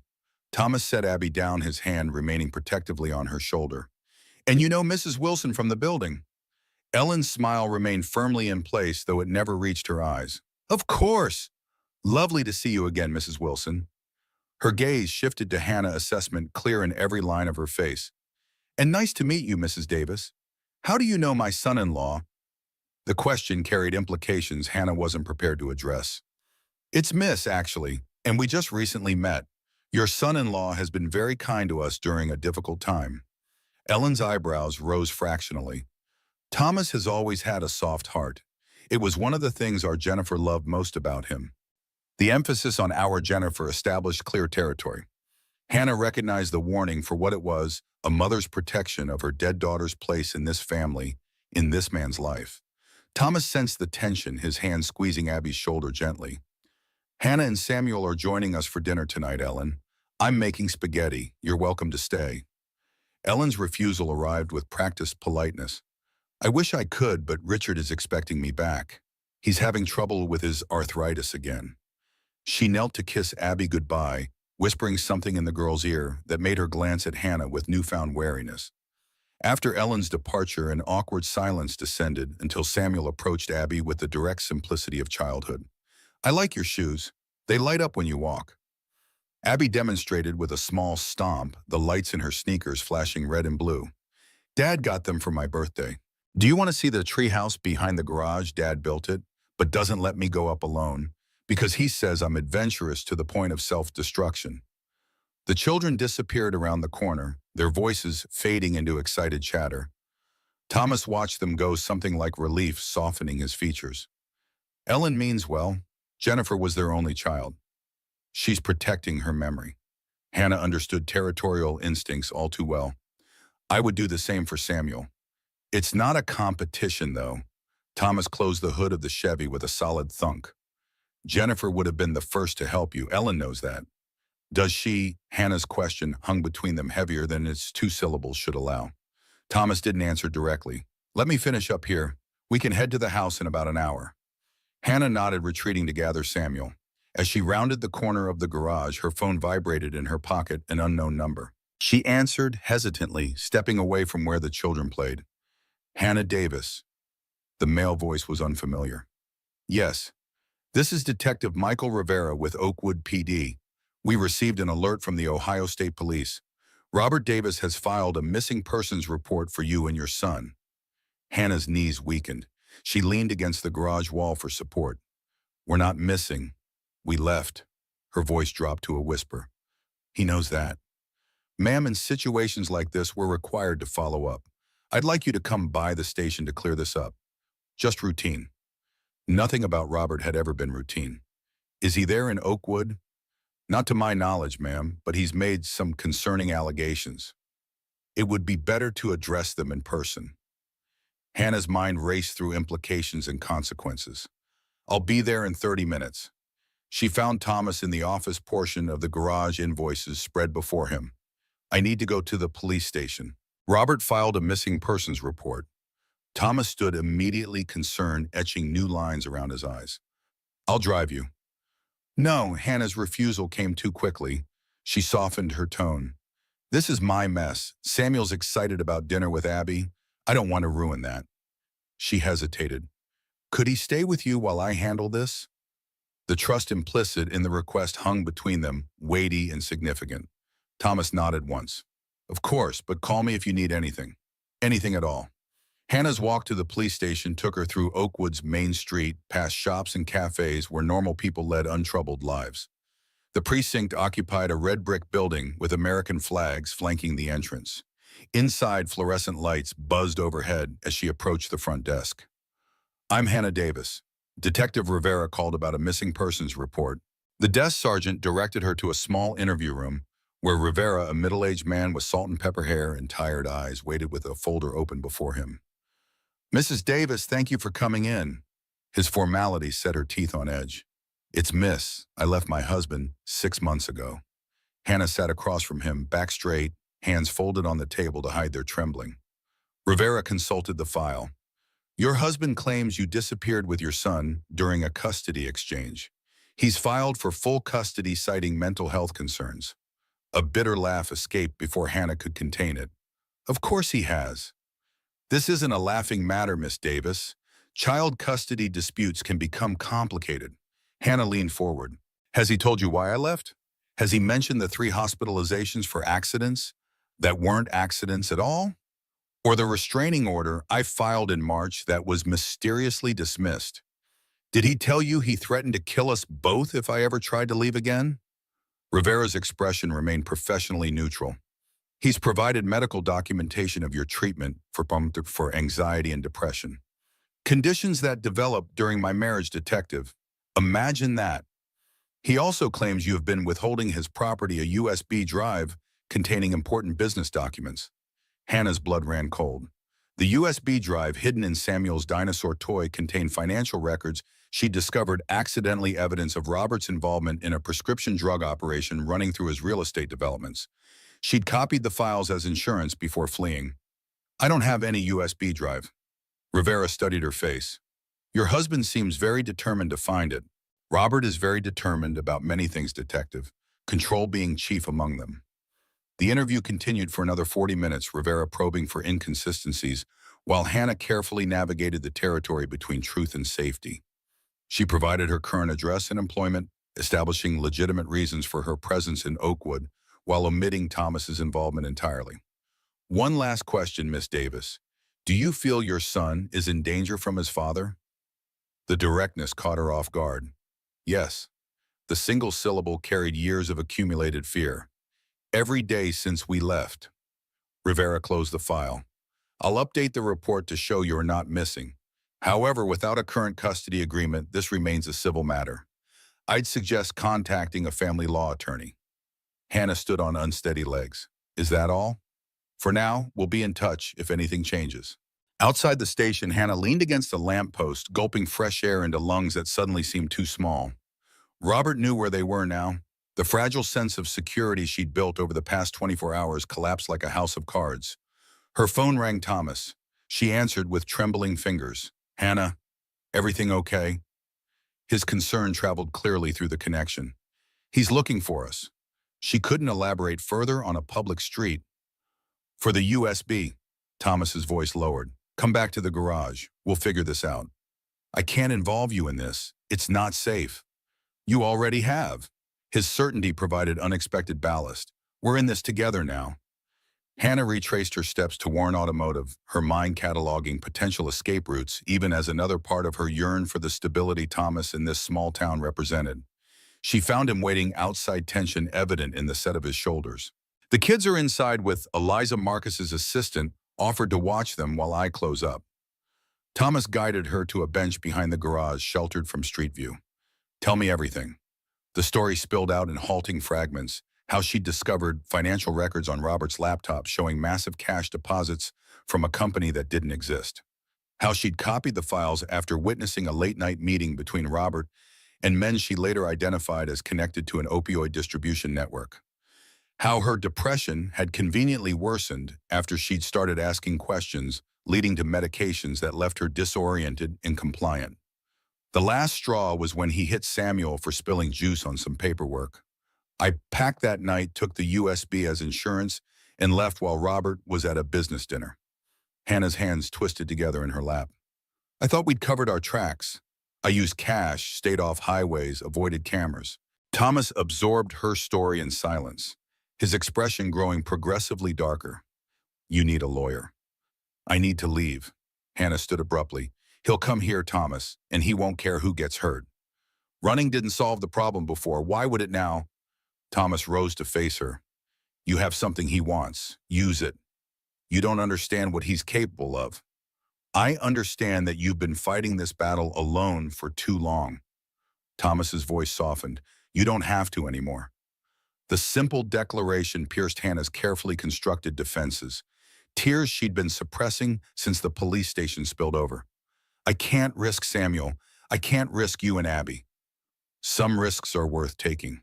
Thomas set Abby down, his hand remaining protectively on her shoulder. "And you know Mrs. Wilson from the building?" Ellen's smile remained firmly in place, though it never reached her eyes. "Of course! Lovely to see you again, Mrs. Wilson." Her gaze shifted to Hannah, assessment clear in every line of her face. "And nice to meet you, Mrs. Davis. How do you know my son-in-law?" The question carried implications Hannah wasn't prepared to address. "It's Miss, actually, and we just recently met. Your son-in-law has been very kind to us during a difficult time." Ellen's eyebrows rose fractionally. "Thomas has always had a soft heart. It was one of the things our Jennifer loved most about him." The emphasis on "our Jennifer" established clear territory. Hannah recognized the warning for what it was, a mother's protection of her dead daughter's place in this family, in this man's life. Thomas sensed the tension, his hand squeezing Abby's shoulder gently. "Hannah and Samuel are joining us for dinner tonight, Ellen. I'm making spaghetti. You're welcome to stay." Ellen's refusal arrived with practiced politeness. "I wish I could, but Richard is expecting me back. He's having trouble with his arthritis again." She knelt to kiss Abby goodbye, whispering something in the girl's ear that made her glance at Hannah with newfound wariness. After Ellen's departure, an awkward silence descended until Samuel approached Abby with the direct simplicity of childhood. "I like your shoes. They light up when you walk." Abby demonstrated with a small stomp, the lights in her sneakers flashing red and blue. Dad got them for my birthday. Do you want to see the treehouse behind the garage? Dad built it, but doesn't let me go up alone because he says I'm adventurous to the point of self-destruction. The children disappeared around the corner, their voices fading into excited chatter. Thomas watched them go, something like relief softening his features. Ellen means well. Jennifer was their only child. She's protecting her memory. Hannah understood territorial instincts all too well. I would do the same for Samuel. It's not a competition, though. Thomas closed the hood of the Chevy with a solid thunk. Jennifer would have been the first to help you. Ellen knows that. Does she? Hannah's question hung between them, heavier than its two syllables should allow. Thomas didn't answer directly. Let me finish up here. We can head to the house in about an hour. Hannah nodded, retreating to gather Samuel. As she rounded the corner of the garage, her phone vibrated in her pocket, an unknown number. She answered hesitantly, stepping away from where the children played. Hannah Davis. The male voice was unfamiliar. Yes. This is Detective Michael Rivera with Oakwood PD. We received an alert from the Ohio State Police. Robert Davis has filed a missing persons report for you and your son. Hannah's knees weakened. She leaned against the garage wall for support. We're not missing. We left. Her voice dropped to a whisper. He knows that. Ma'am, in situations like this, we're required to follow up. I'd like you to come by the station to clear this up. Just routine. Nothing about Robert had ever been routine. Is he there in Oakwood? Not to my knowledge, ma'am, but he's made some concerning allegations. It would be better to address them in person. Hannah's mind raced through implications and consequences. I'll be there in 30 minutes. She found Thomas in the office portion of the garage, invoices spread before him. I need to go to the police station. Robert filed a missing persons report. Thomas stood immediately concerned, etching new lines around his eyes. I'll drive you. No, Hannah's refusal came too quickly. She softened her tone. This is my mess. Samuel's excited about dinner with Abby. I don't want to ruin that. She hesitated. Could he stay with you while I handle this? The trust implicit in the request hung between them, weighty and significant. Thomas nodded once. Of course, but call me if you need anything. Anything at all. Hannah's walk to the police station took her through Oakwood's main street, past shops and cafes where normal people led untroubled lives. The precinct occupied a red brick building with American flags flanking the entrance. Inside, fluorescent lights buzzed overhead as she approached the front desk. I'm Hannah Davis. Detective Rivera called about a missing persons report. The desk sergeant directed her to a small interview room where Rivera, a middle-aged man with salt and pepper hair and tired eyes, waited with a folder open before him. Mrs. Davis, thank you for coming in. His formality set her teeth on edge. It's Miss. I left my husband 6 months ago. Hannah sat across from him, back straight, hands folded on the table to hide their trembling. Rivera consulted the file. Your husband claims you disappeared with your son during a custody exchange. He's filed for full custody, citing mental health concerns. A bitter laugh escaped before Hannah could contain it. Of course he has. This isn't a laughing matter, Miss Davis. Child custody disputes can become complicated. Hannah leaned forward. Has he told you why I left? Has he mentioned the 3 hospitalizations for accidents that weren't accidents at all? Or the restraining order I filed in March that was mysteriously dismissed? Did he tell you he threatened to kill us both if I ever tried to leave again? Rivera's expression remained professionally neutral. He's provided medical documentation of your treatment for anxiety and depression. Conditions that developed during my marriage, detective. Imagine that. He also claims you have been withholding his property, a USB drive containing important business documents. Hannah's blood ran cold. The USB drive hidden in Samuel's dinosaur toy contained financial records she discovered, accidentally evidence of Robert's involvement in a prescription drug operation running through his real estate developments. She'd copied the files as insurance before fleeing. I don't have any USB drive. Rivera studied her face. Your husband seems very determined to find it. Robert is very determined about many things, detective, control being chief among them. The interview continued for another 40 minutes, Rivera probing for inconsistencies, while Hannah carefully navigated the territory between truth and safety. She provided her current address and employment, establishing legitimate reasons for her presence in Oakwood, while omitting Thomas's involvement entirely. One last question, Miss Davis. Do you feel your son is in danger from his father? The directness caught her off guard. Yes. The single syllable carried years of accumulated fear. Every day since we left. Rivera closed the file. I'll update the report to show you're not missing. However, without a current custody agreement, this remains a civil matter. I'd suggest contacting a family law attorney. Hannah stood on unsteady legs. Is that all? For now, we'll be in touch if anything changes. Outside the station, Hannah leaned against a lamppost, gulping fresh air into lungs that suddenly seemed too small. Robert knew where they were now. The fragile sense of security she'd built over the past 24 hours collapsed like a house of cards. Her phone rang Thomas. She answered with trembling fingers. Hannah, everything okay? His concern traveled clearly through the connection. He's looking for us. She couldn't elaborate further on a public street. For the USB, Thomas's voice lowered. Come back to the garage. We'll figure this out. I can't involve you in this. It's not safe. You already have. His certainty provided unexpected ballast. We're in this together now. Hannah retraced her steps to Warren Automotive, her mind cataloging potential escape routes, even as another part of her yearned for the stability Thomas in this small town represented. She found him waiting outside, tension evident in the set of his shoulders. The kids are inside with Eliza Marcus's assistant, offered to watch them while I close up. Thomas guided her to a bench behind the garage, sheltered from street view. Tell me everything. The story spilled out in halting fragments, how she'd discovered financial records on Robert's laptop showing massive cash deposits from a company that didn't exist. How she'd copied the files after witnessing a late-night meeting between Robert and men she later identified as connected to an opioid distribution network. How her depression had conveniently worsened after she'd started asking questions, leading to medications that left her disoriented and compliant. The last straw was when he hit Samuel for spilling juice on some paperwork. I packed that night, took the USB as insurance, and left while Robert was at a business dinner. Hannah's hands twisted together in her lap. I thought we'd covered our tracks. I used cash, stayed off highways, avoided cameras. Thomas absorbed her story in silence, his expression growing progressively darker. You need a lawyer. I need to leave. Hannah stood abruptly. He'll come here, Thomas, and he won't care who gets hurt. Running didn't solve the problem before. Why would it now? Thomas rose to face her. You have something he wants. Use it. You don't understand what he's capable of. I understand that you've been fighting this battle alone for too long. Thomas's voice softened. You don't have to anymore. The simple declaration pierced Hannah's carefully constructed defenses, tears she'd been suppressing since the police station spilled over. I can't risk Samuel. I can't risk you and Abby. Some risks are worth taking.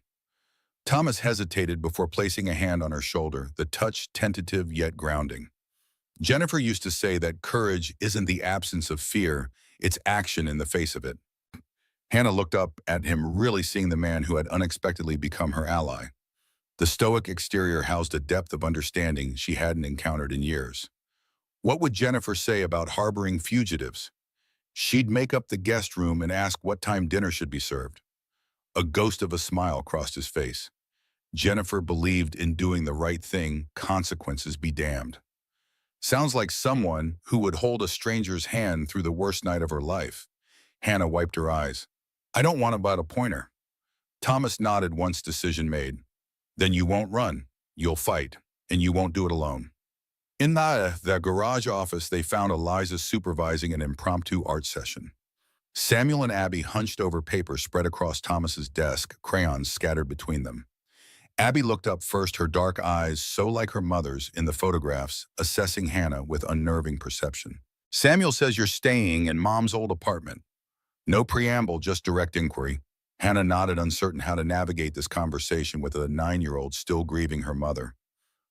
Thomas hesitated before placing a hand on her shoulder, the touch tentative yet grounding. Jennifer used to say that courage isn't the absence of fear, it's action in the face of it. Hannah looked up at him, really seeing the man who had unexpectedly become her ally. The stoic exterior housed a depth of understanding she hadn't encountered in years. What would Jennifer say about harboring fugitives? She'd make up the guest room and ask what time dinner should be served. A ghost of a smile crossed his face. Jennifer believed in doing the right thing, consequences be damned. Sounds like someone who would hold a stranger's hand through the worst night of her life. Hannah wiped her eyes. I don't want about a pointer. Thomas nodded once decision made. Then you won't run, you'll fight, and you won't do it alone. In the garage office, they found Eliza supervising an impromptu art session. Samuel and Abby hunched over paper spread across Thomas's desk, crayons scattered between them. Abby looked up first, her dark eyes so like her mother's in the photographs, assessing Hannah with unnerving perception. Samuel says you're staying in Mom's old apartment. No preamble, just direct inquiry. Hannah nodded, uncertain how to navigate this conversation with a 9-year-old still grieving her mother.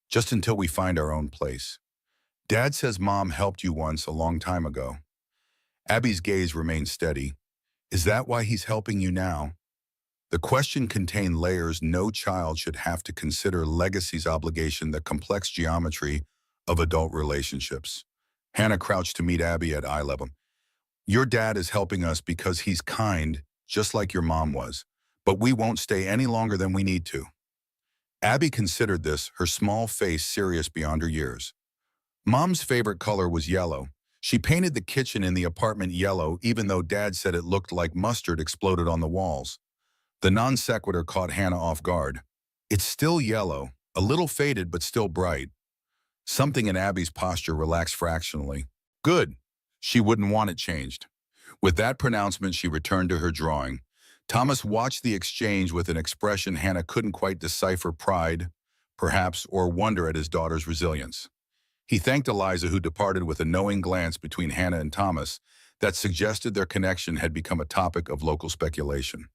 Just until we find our own place. Dad says Mom helped you once a long time ago. Abby's gaze remained steady. Is that why he's helping you now? The question contained layers no child should have to consider: legacy's obligation, the complex geometry of adult relationships. Hannah crouched to meet Abby at eye level. Your dad is helping us because he's kind, just like your mom was, but we won't stay any longer than we need to. Abby considered this, her small face serious beyond her years. Mom's favorite color was yellow. She painted the kitchen in the apartment yellow even though Dad said it looked like mustard exploded on the walls. The non sequitur caught Hannah off guard. It's still yellow, a little faded but still bright. Something in Abby's posture relaxed fractionally. Good. She wouldn't want it changed. With that pronouncement, she returned to her drawing. Thomas watched the exchange with an expression Hannah couldn't quite decipher: pride, perhaps, or wonder at his daughter's resilience. He thanked Eliza, who departed with a knowing glance between Hannah and Thomas that suggested their connection had become a topic of local speculation.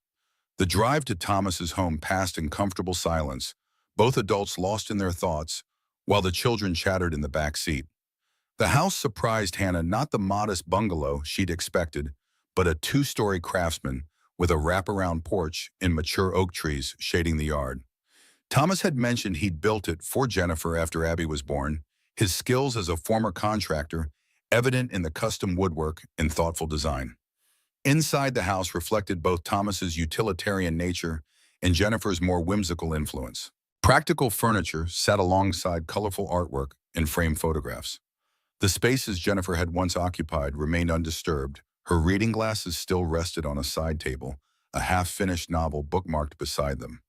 The drive to Thomas's home passed in comfortable silence, both adults lost in their thoughts, while the children chattered in the back seat. The house surprised Hannah, not the modest bungalow she'd expected, but a two-story craftsman with a wraparound porch and mature oak trees shading the yard. Thomas had mentioned he'd built it for Jennifer after Abby was born, his skills as a former contractor evident in the custom woodwork and thoughtful design. Inside the house reflected both Thomas's utilitarian nature and Jennifer's more whimsical influence. Practical furniture sat alongside colorful artwork and framed photographs. The spaces Jennifer had once occupied remained undisturbed. Her reading glasses still rested on a side table, a half-finished novel bookmarked beside them.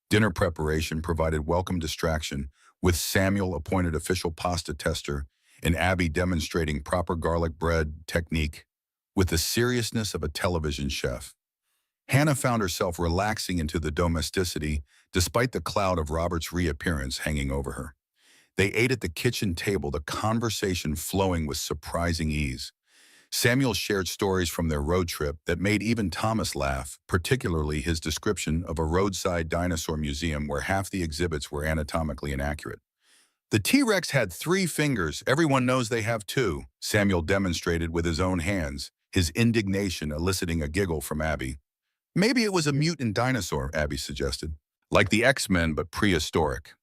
Dinner preparation provided welcome distraction, with Samuel appointed official pasta tester and Abby demonstrating proper garlic bread technique with the seriousness of a television chef. Hannah found herself relaxing into the domesticity despite the cloud of Robert's reappearance hanging over her. They ate at the kitchen table, the conversation flowing with surprising ease. Samuel shared stories from their road trip that made even Thomas laugh, particularly his description of a roadside dinosaur museum where half the exhibits were anatomically inaccurate. The T-Rex had 3 fingers, everyone knows they have 2, Samuel demonstrated with his own hands, his indignation eliciting a giggle from Abby. Maybe it was a mutant dinosaur, Abby suggested. Like the X-Men, but prehistoric.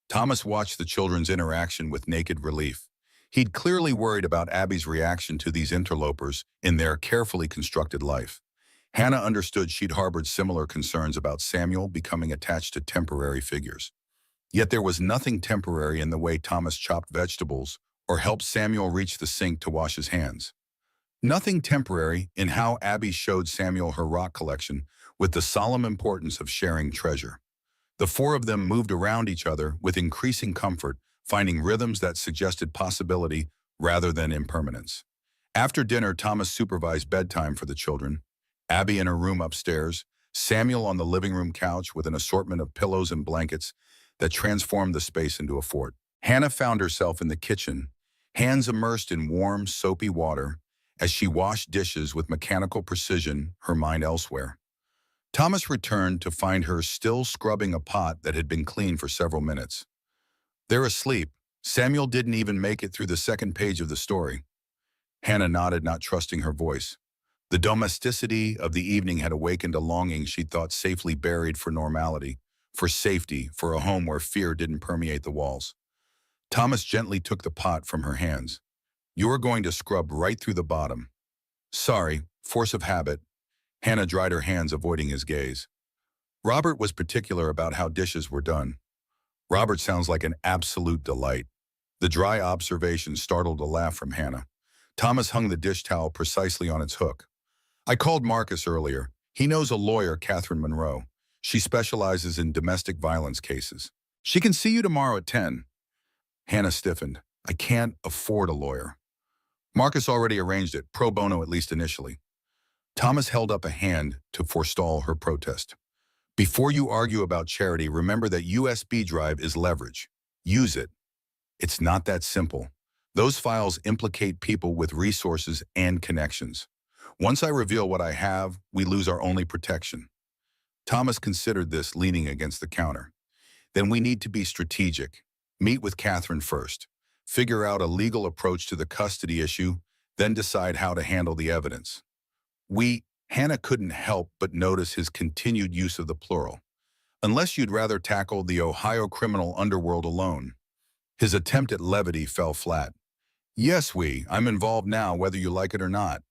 Thomas watched the children's interaction with naked relief. He'd clearly worried about Abby's reaction to these interlopers in their carefully constructed life. Hannah understood she'd harbored similar concerns about Samuel becoming attached to temporary figures. Yet there was nothing temporary in the way Thomas chopped vegetables or helped Samuel reach the sink to wash his hands. Nothing temporary in how Abby showed Samuel her rock collection with the solemn importance of sharing treasure. The 4 of them moved around each other with increasing comfort, finding rhythms that suggested possibility rather than impermanence. After dinner, Thomas supervised bedtime for the children, Abby in her room upstairs, Samuel on the living room couch with an assortment of pillows and blankets that transformed the space into a fort. Hannah found herself in the kitchen, hands immersed in warm, soapy water, as she washed dishes with mechanical precision, her mind elsewhere. Thomas returned to find her still scrubbing a pot that had been clean for several minutes. They're asleep. Samuel didn't even make it through the second page of the story. Hannah nodded, not trusting her voice. The domesticity of the evening had awakened a longing she'd thought safely buried for normality, for safety, for a home where fear didn't permeate the walls. Thomas gently took the pot from her hands. You're going to scrub right through the bottom. Sorry, force of habit. Hannah dried her hands, avoiding his gaze. Robert was particular about how dishes were done. Robert sounds like an absolute delight. The dry observation startled a laugh from Hannah. Thomas hung the dish towel precisely on its hook. I called Marcus earlier. He knows a lawyer, Catherine Monroe. She specializes in domestic violence cases. She can see you tomorrow at 10. Hannah stiffened. I can't afford a lawyer. Marcus already arranged it, pro bono at least initially. Thomas held up a hand to forestall her protest. Before you argue about charity, remember that USB drive is leverage. Use it. It's not that simple. Those files implicate people with resources and connections. Once I reveal what I have, we lose our only protection. Thomas considered this, leaning against the counter. Then we need to be strategic. Meet with Catherine first. Figure out a legal approach to the custody issue, then decide how to handle the evidence. Hannah couldn't help but notice his continued use of the plural. Unless you'd rather tackle the Ohio criminal underworld alone. His attempt at levity fell flat. Yes, I'm involved now, whether you like it or not.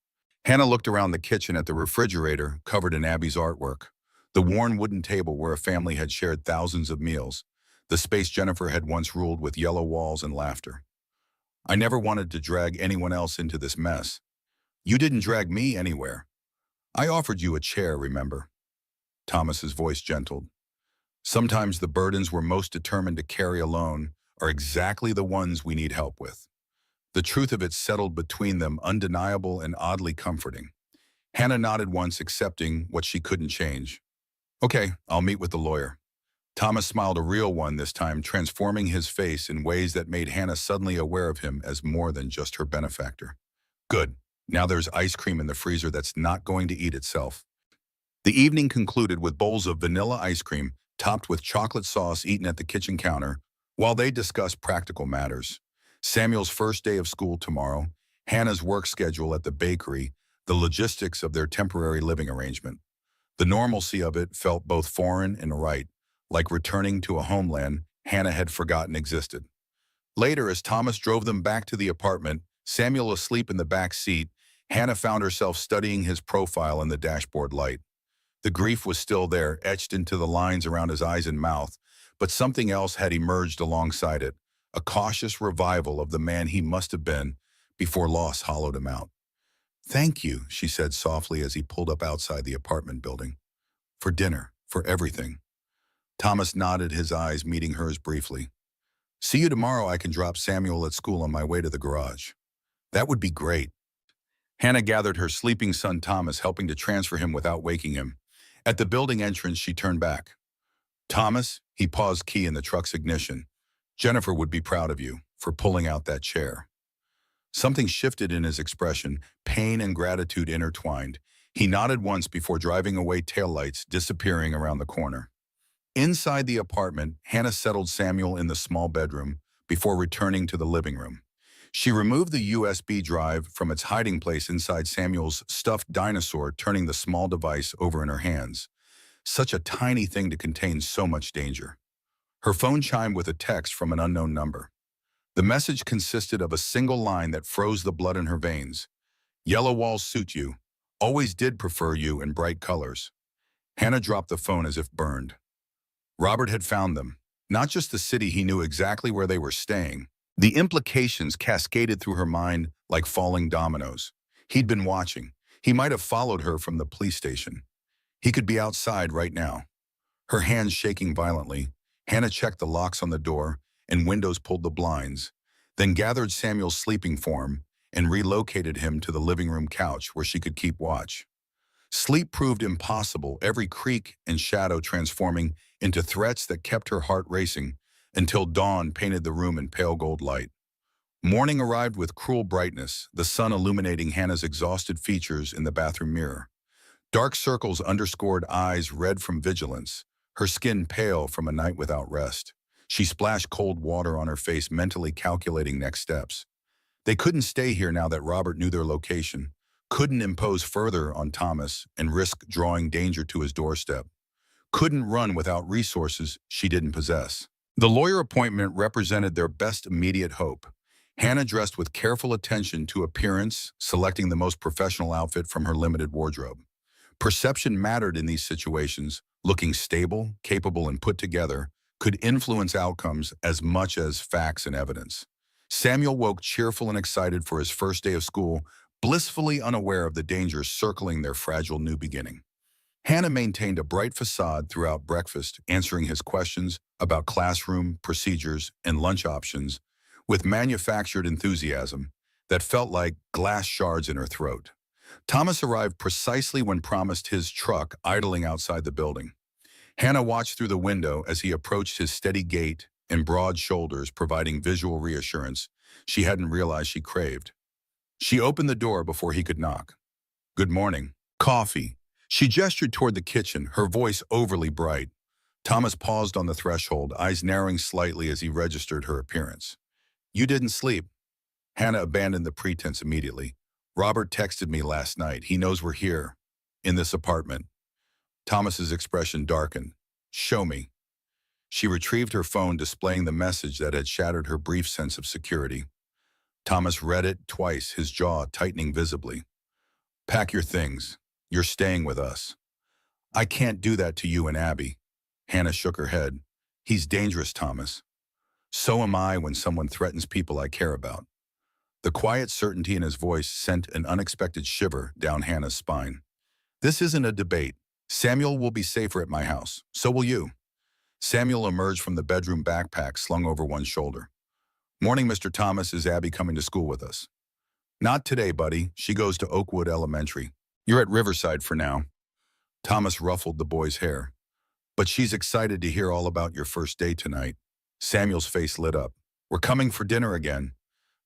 Hannah looked around the kitchen at the refrigerator covered in Abby's artwork, the worn wooden table where a family had shared thousands of meals, the space Jennifer had once ruled with yellow walls and laughter. I never wanted to drag anyone else into this mess. You didn't drag me anywhere. I offered you a chair, remember? Thomas's voice gentled. Sometimes the burdens we're most determined to carry alone are exactly the ones we need help with. The truth of it settled between them, undeniable and oddly comforting. Hannah nodded once, accepting what she couldn't change. Okay, I'll meet with the lawyer. Thomas smiled, a real one this time, transforming his face in ways that made Hannah suddenly aware of him as more than just her benefactor. Good. Now there's ice cream in the freezer that's not going to eat itself. The evening concluded with bowls of vanilla ice cream topped with chocolate sauce eaten at the kitchen counter while they discussed practical matters. Samuel's first day of school tomorrow, Hannah's work schedule at the bakery, the logistics of their temporary living arrangement. The normalcy of it felt both foreign and right, like returning to a homeland Hannah had forgotten existed. Later, as Thomas drove them back to the apartment, Samuel asleep in the back seat, Hannah found herself studying his profile in the dashboard light. The grief was still there, etched into the lines around his eyes and mouth, but something else had emerged alongside it, a cautious revival of the man he must have been before loss hollowed him out. Thank you, she said softly as he pulled up outside the apartment building. For dinner, for everything. Thomas nodded, his eyes meeting hers briefly. See you tomorrow. I can drop Samuel at school on my way to the garage. That would be great. Hannah gathered her sleeping son Thomas, helping to transfer him without waking him. At the building entrance, she turned back. Thomas, he paused, key in the truck's ignition. Jennifer would be proud of you for pulling out that chair. Something shifted in his expression, pain and gratitude intertwined. He nodded once before driving away, taillights disappearing around the corner. Inside the apartment, Hannah settled Samuel in the small bedroom before returning to the living room. She removed the USB drive from its hiding place inside Samuel's stuffed dinosaur, turning the small device over in her hands. Such a tiny thing to contain so much danger. Her phone chimed with a text from an unknown number. The message consisted of a single line that froze the blood in her veins. Yellow walls suit you. Always did prefer you in bright colors. Hannah dropped the phone as if burned. Robert had found them. Not just the city, he knew exactly where they were staying. The implications cascaded through her mind like falling dominoes. He'd been watching. He might have followed her from the police station. He could be outside right now. Her hands shaking violently, Hannah checked the locks on the door and windows, pulled the blinds, then gathered Samuel's sleeping form and relocated him to the living room couch where she could keep watch. Sleep proved impossible, every creak and shadow transforming into threats that kept her heart racing until dawn painted the room in pale gold light. Morning arrived with cruel brightness, the sun illuminating Hannah's exhausted features in the bathroom mirror. Dark circles underscored eyes, red from vigilance, her skin pale from a night without rest. She splashed cold water on her face, mentally calculating next steps. They couldn't stay here now that Robert knew their location, couldn't impose further on Thomas and risk drawing danger to his doorstep, couldn't run without resources she didn't possess. The lawyer appointment represented their best immediate hope. Hannah dressed with careful attention to appearance, selecting the most professional outfit from her limited wardrobe. Perception mattered in these situations. Looking stable, capable, and put together could influence outcomes as much as facts and evidence. Samuel woke cheerful and excited for his first day of school, blissfully unaware of the dangers circling their fragile new beginning. Hannah maintained a bright facade throughout breakfast, answering his questions about classroom, procedures, and lunch options with manufactured enthusiasm that felt like glass shards in her throat. Thomas arrived precisely when promised, his truck idling outside the building. Hannah watched through the window as he approached, his steady gait and broad shoulders providing visual reassurance she hadn't realized she craved. She opened the door before he could knock. Good morning. Coffee. She gestured toward the kitchen, her voice overly bright. Thomas paused on the threshold, eyes narrowing slightly as he registered her appearance. You didn't sleep. Hannah abandoned the pretense immediately. Robert texted me last night. He knows we're here, in this apartment. Thomas's expression darkened. Show me. She retrieved her phone, displaying the message that had shattered her brief sense of security. Thomas read it twice, his jaw tightening visibly. Pack your things. You're staying with us. I can't do that to you and Abby. Hannah shook her head. He's dangerous, Thomas. So am I when someone threatens people I care about. The quiet certainty in his voice sent an unexpected shiver down Hannah's spine. This isn't a debate. Samuel will be safer at my house. So will you. Samuel emerged from the bedroom backpack slung over one shoulder. Morning, Mr. Thomas. Is Abby coming to school with us? Not today, buddy. She goes to Oakwood Elementary. You're at Riverside for now. Thomas ruffled the boy's hair. But she's excited to hear all about your first day tonight. Samuel's face lit up. We're coming for dinner again.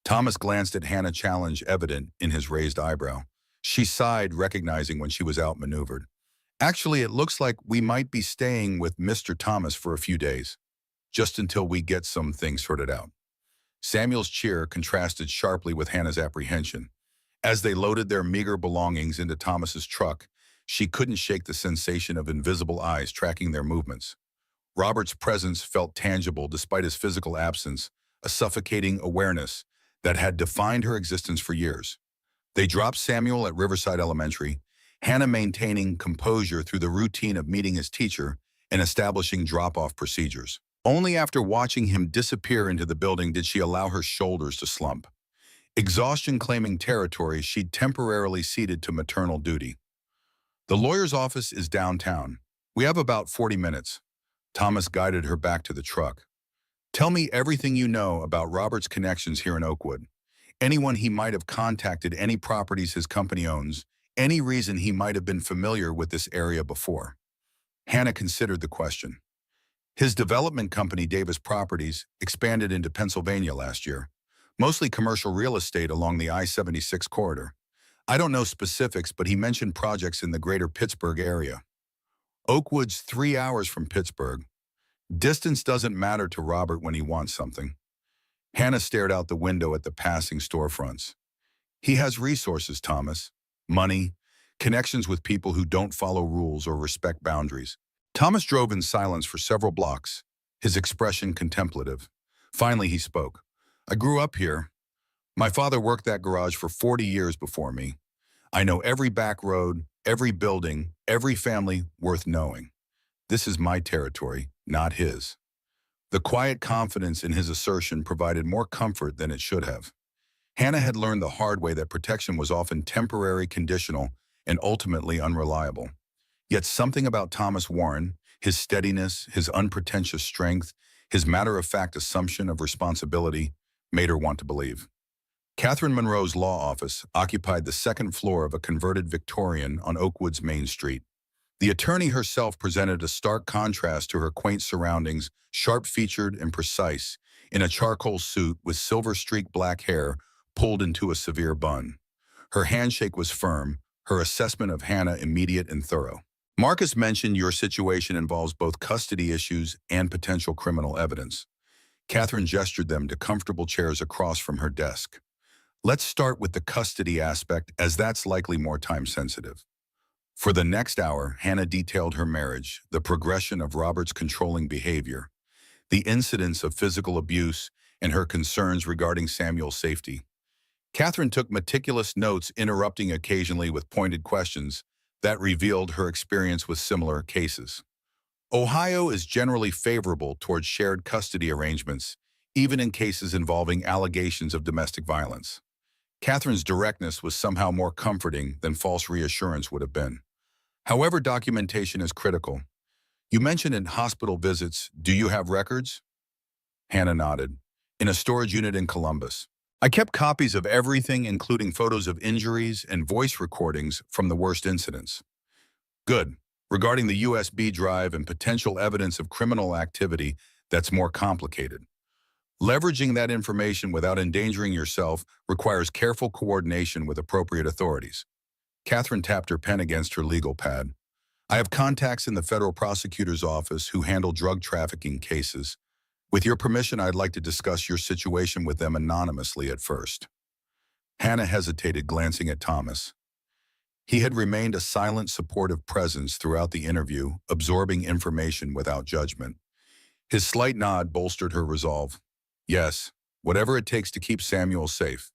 Thomas glanced at Hannah, challenge evident in his raised eyebrow. She sighed, recognizing when she was outmaneuvered. Actually, it looks like we might be staying with Mr. Thomas for a few days, just until we get some things sorted out. Samuel's cheer contrasted sharply with Hannah's apprehension. As they loaded their meager belongings into Thomas's truck, she couldn't shake the sensation of invisible eyes tracking their movements. Robert's presence felt tangible despite his physical absence, a suffocating awareness that had defined her existence for years. They dropped Samuel at Riverside Elementary, Hannah maintaining composure through the routine of meeting his teacher and establishing drop-off procedures. Only after watching him disappear into the building did she allow her shoulders to slump. Exhaustion claiming territory, she'd temporarily ceded to maternal duty. The lawyer's office is downtown. We have about 40 minutes. Thomas guided her back to the truck. Tell me everything you know about Robert's connections here in Oakwood. Anyone he might have contacted, any properties his company owns, any reason he might have been familiar with this area before. Hannah considered the question. His development company, Davis Properties, expanded into Pennsylvania last year, mostly commercial real estate along the I-76 corridor. I don't know specifics, but he mentioned projects in the greater Pittsburgh area. Oakwood's 3 hours from Pittsburgh. Distance doesn't matter to Robert when he wants something. Hannah stared out the window at the passing storefronts. He has resources, Thomas. Money, connections with people who don't follow rules or respect boundaries. Thomas drove in silence for several blocks, his expression contemplative. Finally, he spoke. I grew up here. My father worked that garage for 40 years before me. I know every back road, every building, every family worth knowing. This is my territory, not his. The quiet confidence in his assertion provided more comfort than it should have. Hannah had learned the hard way that protection was often temporary, conditional, and ultimately unreliable. Yet something about Thomas Warren, his steadiness, his unpretentious strength, his matter-of-fact assumption of responsibility, made her want to believe. Catherine Monroe's law office occupied the second floor of a converted Victorian on Oakwood's Main Street. The attorney herself presented a stark contrast to her quaint surroundings, sharp-featured and precise, in a charcoal suit with silver-streaked black hair pulled into a severe bun. Her handshake was firm, her assessment of Hannah immediate and thorough. Marcus mentioned your situation involves both custody issues and potential criminal evidence. Catherine gestured them to comfortable chairs across from her desk. Let's start with the custody aspect, as that's likely more time-sensitive. For the next hour, Hannah detailed her marriage, the progression of Robert's controlling behavior, the incidents of physical abuse, and her concerns regarding Samuel's safety. Catherine took meticulous notes, interrupting occasionally with pointed questions that revealed her experience with similar cases. Ohio is generally favorable towards shared custody arrangements, even in cases involving allegations of domestic violence. Catherine's directness was somehow more comforting than false reassurance would have been. However, documentation is critical. You mentioned in hospital visits, do you have records? Hannah nodded. In a storage unit in Columbus. I kept copies of everything, including photos of injuries and voice recordings from the worst incidents. Good. Regarding the USB drive and potential evidence of criminal activity, that's more complicated. Leveraging that information without endangering yourself requires careful coordination with appropriate authorities. Catherine tapped her pen against her legal pad. I have contacts in the federal prosecutor's office who handle drug trafficking cases. With your permission, I'd like to discuss your situation with them anonymously at first. Hannah hesitated, glancing at Thomas. He had remained a silent, supportive presence throughout the interview, absorbing information without judgment. His slight nod bolstered her resolve. Yes, whatever it takes to keep Samuel safe.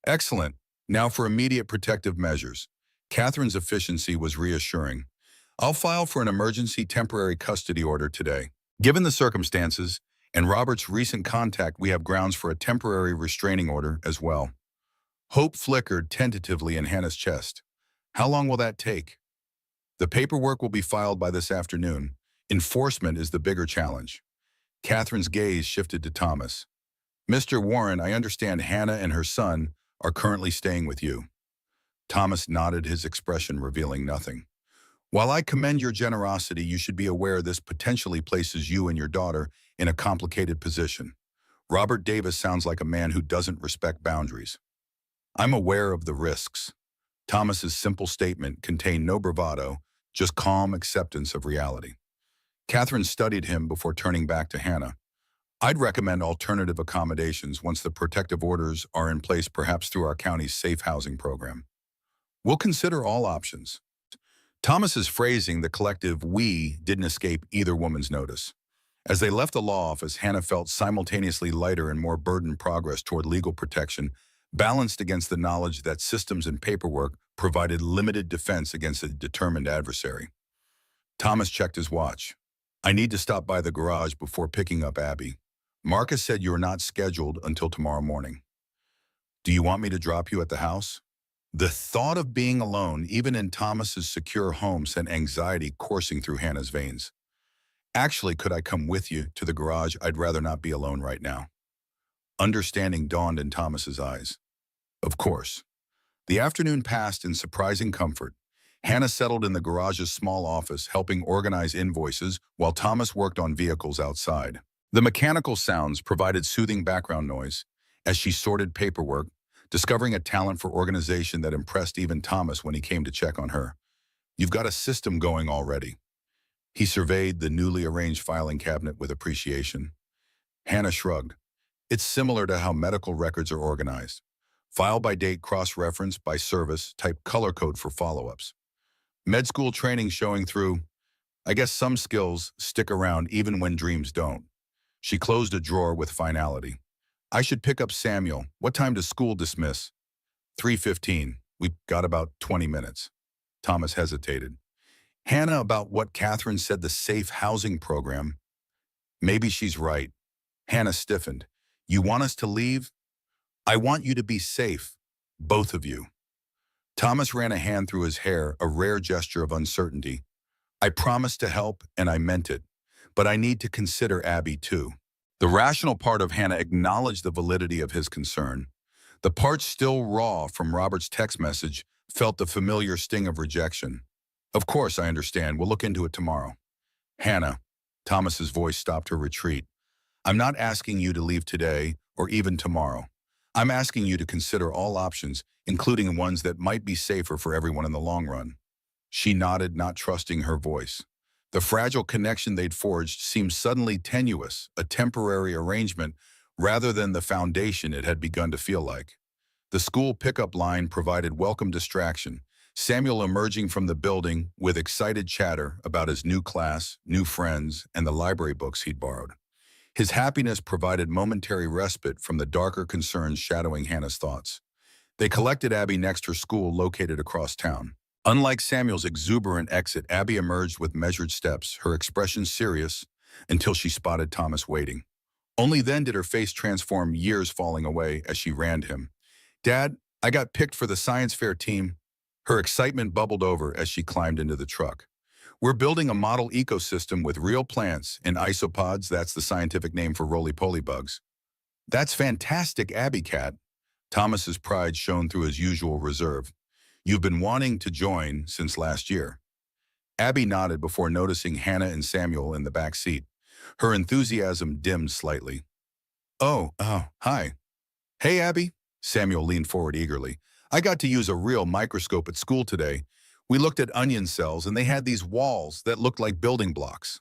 Excellent. Now for immediate protective measures. Catherine's efficiency was reassuring. I'll file for an emergency temporary custody order today. Given the circumstances, and Robert's recent contact, we have grounds for a temporary restraining order as well. Hope flickered tentatively in Hannah's chest. How long will that take? The paperwork will be filed by this afternoon. Enforcement is the bigger challenge. Catherine's gaze shifted to Thomas. Mr. Warren, I understand Hannah and her son are currently staying with you. Thomas nodded, his expression revealing nothing. While I commend your generosity, you should be aware this potentially places you and your daughter in a complicated position. Robert Davis sounds like a man who doesn't respect boundaries. I'm aware of the risks. Thomas's simple statement contained no bravado, just calm acceptance of reality. Catherine studied him before turning back to Hannah. I'd recommend alternative accommodations once the protective orders are in place, perhaps through our county's safe housing program. We'll consider all options. Thomas's phrasing, the collective "we," didn't escape either woman's notice. As they left the law office, Hannah felt simultaneously lighter and more burdened. Progress toward legal protection, balanced against the knowledge that systems and paperwork provided limited defense against a determined adversary. Thomas checked his watch. I need to stop by the garage before picking up Abby. Marcus said you are not scheduled until tomorrow morning. Do you want me to drop you at the house? The thought of being alone, even in Thomas's secure home, sent anxiety coursing through Hannah's veins. Actually, could I come with you to the garage? I'd rather not be alone right now. Understanding dawned in Thomas's eyes. Of course. The afternoon passed in surprising comfort. Hannah settled in the garage's small office, helping organize invoices while Thomas worked on vehicles outside. The mechanical sounds provided soothing background noise as she sorted paperwork, discovering a talent for organization that impressed even Thomas when he came to check on her. You've got a system going already. He surveyed the newly arranged filing cabinet with appreciation. Hannah shrugged. It's similar to how medical records are organized. File by date, cross-reference by service, type color code for follow-ups. Med school training showing through. I guess some skills stick around even when dreams don't. She closed a drawer with finality. I should pick up Samuel. What time does school dismiss? 3:15. We've got about 20 minutes. Thomas hesitated. Hannah, about what Catherine said, the safe housing program. Maybe she's right. Hannah stiffened. You want us to leave? I want you to be safe. Both of you. Thomas ran a hand through his hair, a rare gesture of uncertainty. I promised to help, and I meant it. But I need to consider Abby, too. The rational part of Hannah acknowledged the validity of his concern. The part still raw from Robert's text message felt the familiar sting of rejection. Of course, I understand. We'll look into it tomorrow. Hannah, Thomas's voice stopped her retreat. I'm not asking you to leave today or even tomorrow. I'm asking you to consider all options, including ones that might be safer for everyone in the long run. She nodded, not trusting her voice. The fragile connection they'd forged seemed suddenly tenuous, a temporary arrangement rather than the foundation it had begun to feel like. The school pickup line provided welcome distraction, Samuel emerging from the building with excited chatter about his new class, new friends, and the library books he'd borrowed. His happiness provided momentary respite from the darker concerns shadowing Hannah's thoughts. They collected Abby next her school located across town. Unlike Samuel's exuberant exit, Abby emerged with measured steps, her expression serious, until she spotted Thomas waiting. Only then did her face transform, years falling away as she ran to him. Dad, I got picked for the science fair team. Her excitement bubbled over as she climbed into the truck. We're building a model ecosystem with real plants in isopods. That's the scientific name for roly-poly bugs. That's fantastic, Abby Cat. Thomas's pride shone through his usual reserve. You've been wanting to join since last year. Abby nodded before noticing Hannah and Samuel in the back seat. Her enthusiasm dimmed slightly. Oh, hi. Hey, Abby. Samuel leaned forward eagerly. I got to use a real microscope at school today. We looked at onion cells, and they had these walls that looked like building blocks.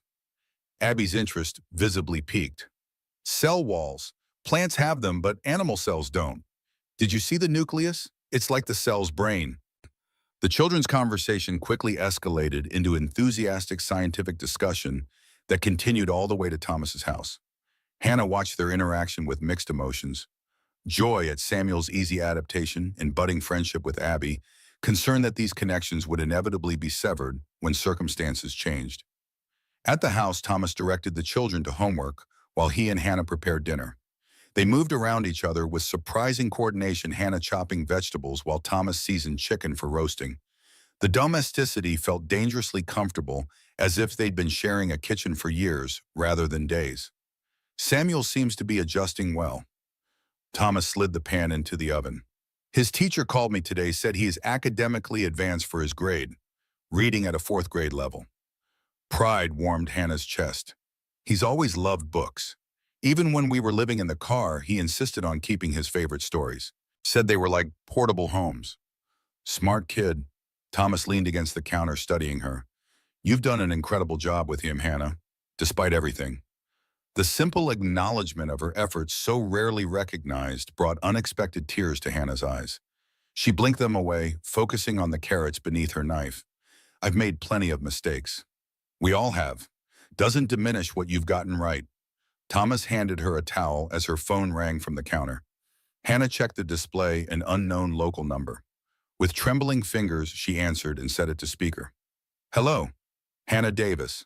Abby's interest visibly piqued. Cell walls. Plants have them, but animal cells don't. Did you see the nucleus? It's like the cell's brain. The children's conversation quickly escalated into enthusiastic scientific discussion that continued all the way to Thomas's house. Hannah watched their interaction with mixed emotions. Joy at Samuel's easy adaptation and budding friendship with Abby, concern that these connections would inevitably be severed when circumstances changed. At the house, Thomas directed the children to homework while he and Hannah prepared dinner. They moved around each other with surprising coordination, Hannah chopping vegetables while Thomas seasoned chicken for roasting. The domesticity felt dangerously comfortable, as if they'd been sharing a kitchen for years rather than days. Samuel seems to be adjusting well. Thomas slid the pan into the oven. His teacher called me today, said he is academically advanced for his grade, reading at a fourth grade level. Pride warmed Hannah's chest. He's always loved books. Even when we were living in the car, he insisted on keeping his favorite stories. Said they were like portable homes. Smart kid. Thomas leaned against the counter, studying her. You've done an incredible job with him, Hannah, despite everything. The simple acknowledgement of her efforts, so rarely recognized, brought unexpected tears to Hannah's eyes. She blinked them away, focusing on the carrots beneath her knife. I've made plenty of mistakes. We all have. Doesn't diminish what you've gotten right. Thomas handed her a towel as her phone rang from the counter. Hannah checked the display, an unknown local number. With trembling fingers, she answered and set it to speaker. Hello, Hannah Davis,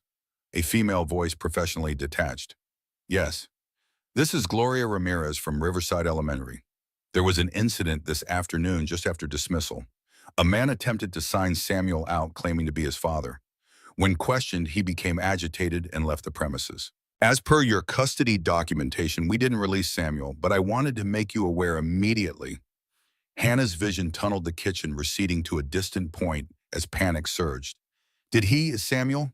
a female voice professionally detached. Yes, this is Gloria Ramirez from Riverside Elementary. There was an incident this afternoon just after dismissal. A man attempted to sign Samuel out, claiming to be his father. When questioned, he became agitated and left the premises. As per your custody documentation, we didn't release Samuel, but I wanted to make you aware immediately. Hannah's vision tunneled the kitchen, receding to a distant point as panic surged. Did he, Samuel?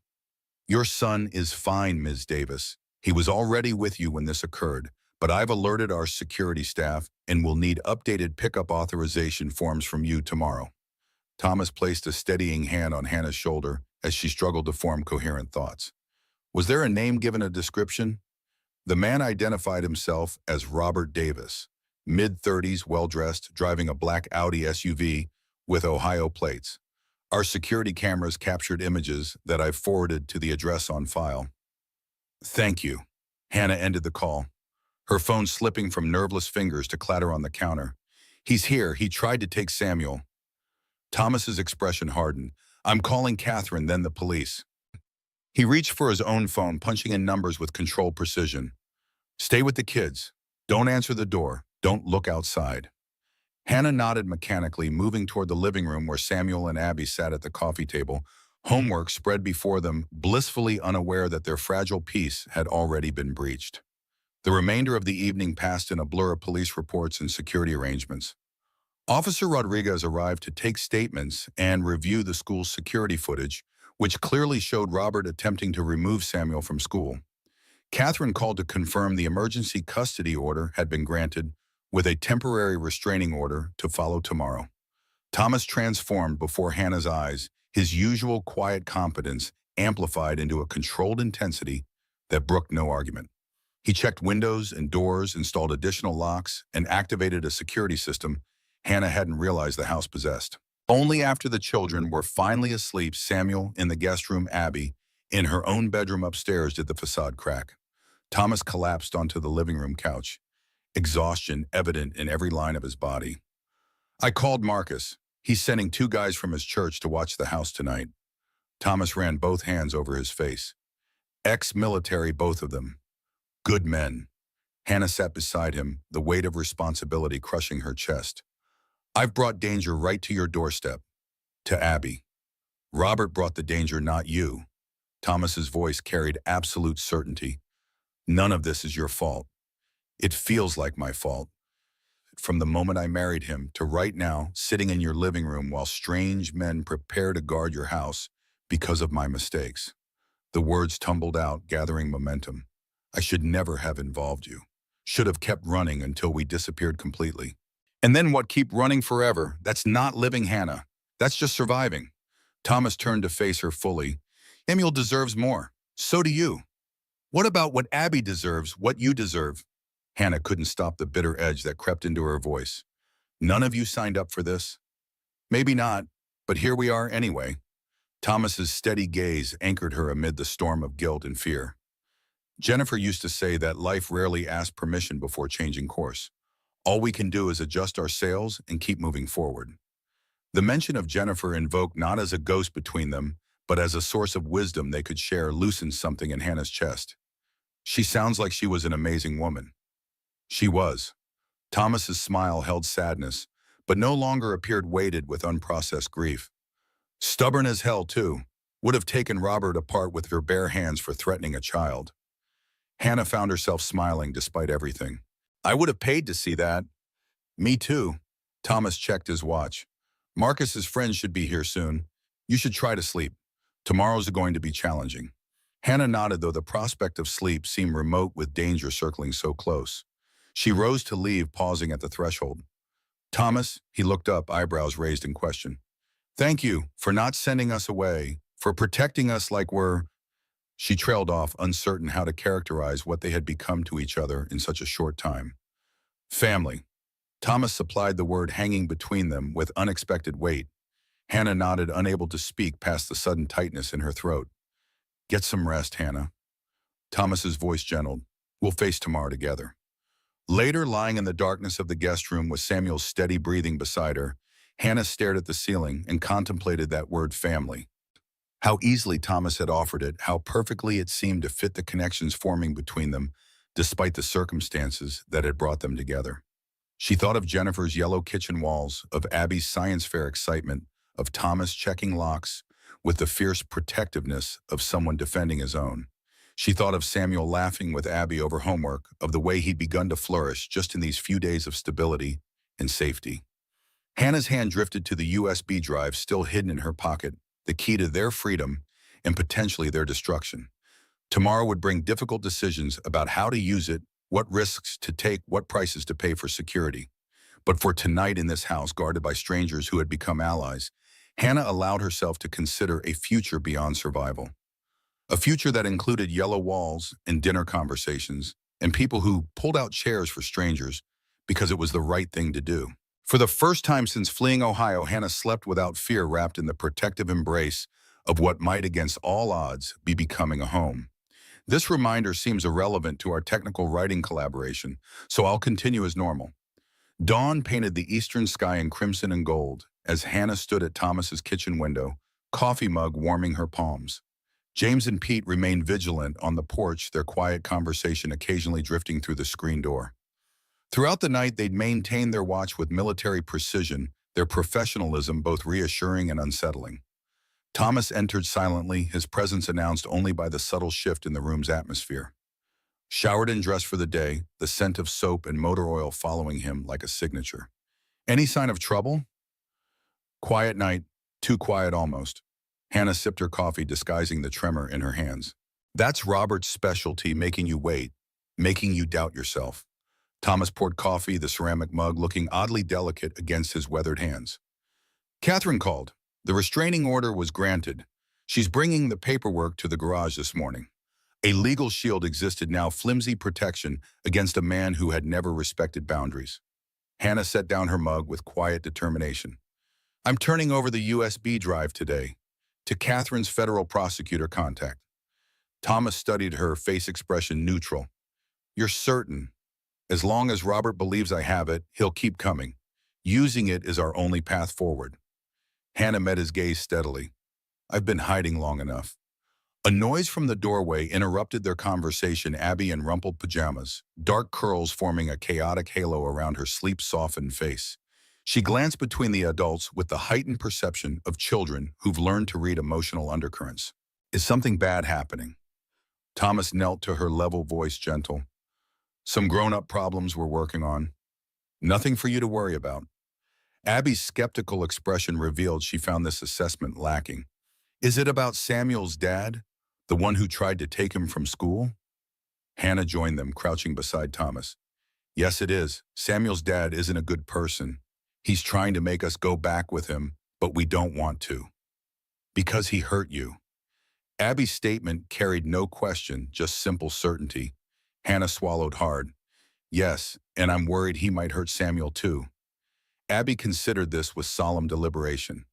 Your son is fine, Ms. Davis. He was already with you when this occurred, but I've alerted our security staff and will need updated pickup authorization forms from you tomorrow. Thomas placed a steadying hand on Hannah's shoulder as she struggled to form coherent thoughts. Was there a name given, a description? The man identified himself as Robert Davis, mid-30s, well-dressed, driving a black Audi SUV with Ohio plates. Our security cameras captured images that I've forwarded to the address on file. Thank you. Hannah ended the call, her phone slipping from nerveless fingers to clatter on the counter. He's here. He tried to take Samuel. Thomas's expression hardened. I'm calling Catherine, then the police. He reached for his own phone, punching in numbers with controlled precision. Stay with the kids. Don't answer the door. Don't look outside. Hannah nodded mechanically, moving toward the living room where Samuel and Abby sat at the coffee table, homework spread before them, blissfully unaware that their fragile peace had already been breached. The remainder of the evening passed in a blur of police reports and security arrangements. Officer Rodriguez arrived to take statements and review the school's security footage, which clearly showed Robert attempting to remove Samuel from school. Catherine called to confirm the emergency custody order had been granted, with a temporary restraining order to follow tomorrow. Thomas transformed before Hannah's eyes, his usual quiet competence amplified into a controlled intensity that brooked no argument. He checked windows and doors, installed additional locks, and activated a security system Hannah hadn't realized the house possessed. Only after the children were finally asleep, Samuel in the guest room, Abby in her own bedroom upstairs, did the facade crack. Thomas collapsed onto the living room couch, exhaustion evident in every line of his body. I called Marcus. He's sending 2 guys from his church to watch the house tonight. Thomas ran both hands over his face. Ex-military, both of them. Good men. Hannah sat beside him, the weight of responsibility crushing her chest. I've brought danger right to your doorstep. To Abby. Robert brought the danger, not you. Thomas's voice carried absolute certainty. None of this is your fault. It feels like my fault. From the moment I married him to right now, sitting in your living room while strange men prepare to guard your house because of my mistakes. The words tumbled out, gathering momentum. I should never have involved you. Should have kept running until we disappeared completely. And then what? Keep running forever? That's not living, Hannah. That's just surviving. Thomas turned to face her fully. Samuel deserves more. So do you. What about what Abby deserves, what you deserve? Hannah couldn't stop the bitter edge that crept into her voice. None of you signed up for this? Maybe not, but here we are anyway. Thomas's steady gaze anchored her amid the storm of guilt and fear. Jennifer used to say that life rarely asks permission before changing course. All we can do is adjust our sails and keep moving forward. The mention of Jennifer, invoked not as a ghost between them, but as a source of wisdom they could share, loosened something in Hannah's chest. She sounds like she was an amazing woman. She was. Thomas's smile held sadness, but no longer appeared weighted with unprocessed grief. Stubborn as hell, too. Would have taken Robert apart with her bare hands for threatening a child. Hannah found herself smiling despite everything. I would have paid to see that. Me too. Thomas checked his watch. Marcus's friends should be here soon. You should try to sleep. Tomorrow's going to be challenging. Hannah nodded, though the prospect of sleep seemed remote with danger circling so close. She rose to leave, pausing at the threshold. Thomas, he looked up, eyebrows raised in question. Thank you for not sending us away, for protecting us like we're... She trailed off, uncertain how to characterize what they had become to each other in such a short time. Family. Thomas supplied the word, hanging between them with unexpected weight. Hannah nodded, unable to speak past the sudden tightness in her throat. Get some rest, Hannah. Thomas's voice gentled. We'll face tomorrow together. Later, lying in the darkness of the guest room with Samuel's steady breathing beside her, Hannah stared at the ceiling and contemplated that word, family. How easily Thomas had offered it, how perfectly it seemed to fit the connections forming between them, despite the circumstances that had brought them together. She thought of Jennifer's yellow kitchen walls, of Abby's science fair excitement, of Thomas checking locks with the fierce protectiveness of someone defending his own. She thought of Samuel laughing with Abby over homework, of the way he'd begun to flourish just in these few days of stability and safety. Hannah's hand drifted to the USB drive still hidden in her pocket, the key to their freedom and potentially their destruction. Tomorrow would bring difficult decisions about how to use it, what risks to take, what prices to pay for security. But for tonight in this house guarded by strangers who had become allies, Hannah allowed herself to consider a future beyond survival. A future that included yellow walls and dinner conversations and people who pulled out chairs for strangers because it was the right thing to do. For the first time since fleeing Ohio, Hannah slept without fear, wrapped in the protective embrace of what might, against all odds, be becoming a home. This reminder seems irrelevant to our technical writing collaboration, so I'll continue as normal. Dawn painted the eastern sky in crimson and gold as Hannah stood at Thomas's kitchen window, coffee mug warming her palms. James and Pete remained vigilant on the porch, their quiet conversation occasionally drifting through the screen door. Throughout the night, they'd maintained their watch with military precision, their professionalism both reassuring and unsettling. Thomas entered silently, his presence announced only by the subtle shift in the room's atmosphere. Showered and dressed for the day, the scent of soap and motor oil following him like a signature. Any sign of trouble? Quiet night, too quiet almost. Hannah sipped her coffee, disguising the tremor in her hands. That's Robert's specialty, making you wait, making you doubt yourself. Thomas poured coffee, the ceramic mug looking oddly delicate against his weathered hands. Catherine called. The restraining order was granted. She's bringing the paperwork to the garage this morning. A legal shield existed now, flimsy protection against a man who had never respected boundaries. Hannah set down her mug with quiet determination. I'm turning over the USB drive today to Catherine's federal prosecutor contact. Thomas studied her, face expression neutral. You're certain? As long as Robert believes I have it, he'll keep coming. Using it is our only path forward. Hannah met his gaze steadily. I've been hiding long enough. A noise from the doorway interrupted their conversation. Abby in rumpled pajamas, dark curls forming a chaotic halo around her sleep-softened face. She glanced between the adults with the heightened perception of children who've learned to read emotional undercurrents. Is something bad happening? Thomas knelt to her, level voice gentle. Some grown-up problems we're working on. Nothing for you to worry about. Abby's skeptical expression revealed she found this assessment lacking. Is it about Samuel's dad, the one who tried to take him from school? Hannah joined them, crouching beside Thomas. Yes, it is. Samuel's dad isn't a good person. He's trying to make us go back with him, but we don't want to. Because he hurt you. Abby's statement carried no question, just simple certainty. Hannah swallowed hard. Yes, and I'm worried he might hurt Samuel too. Abby considered this with solemn deliberation.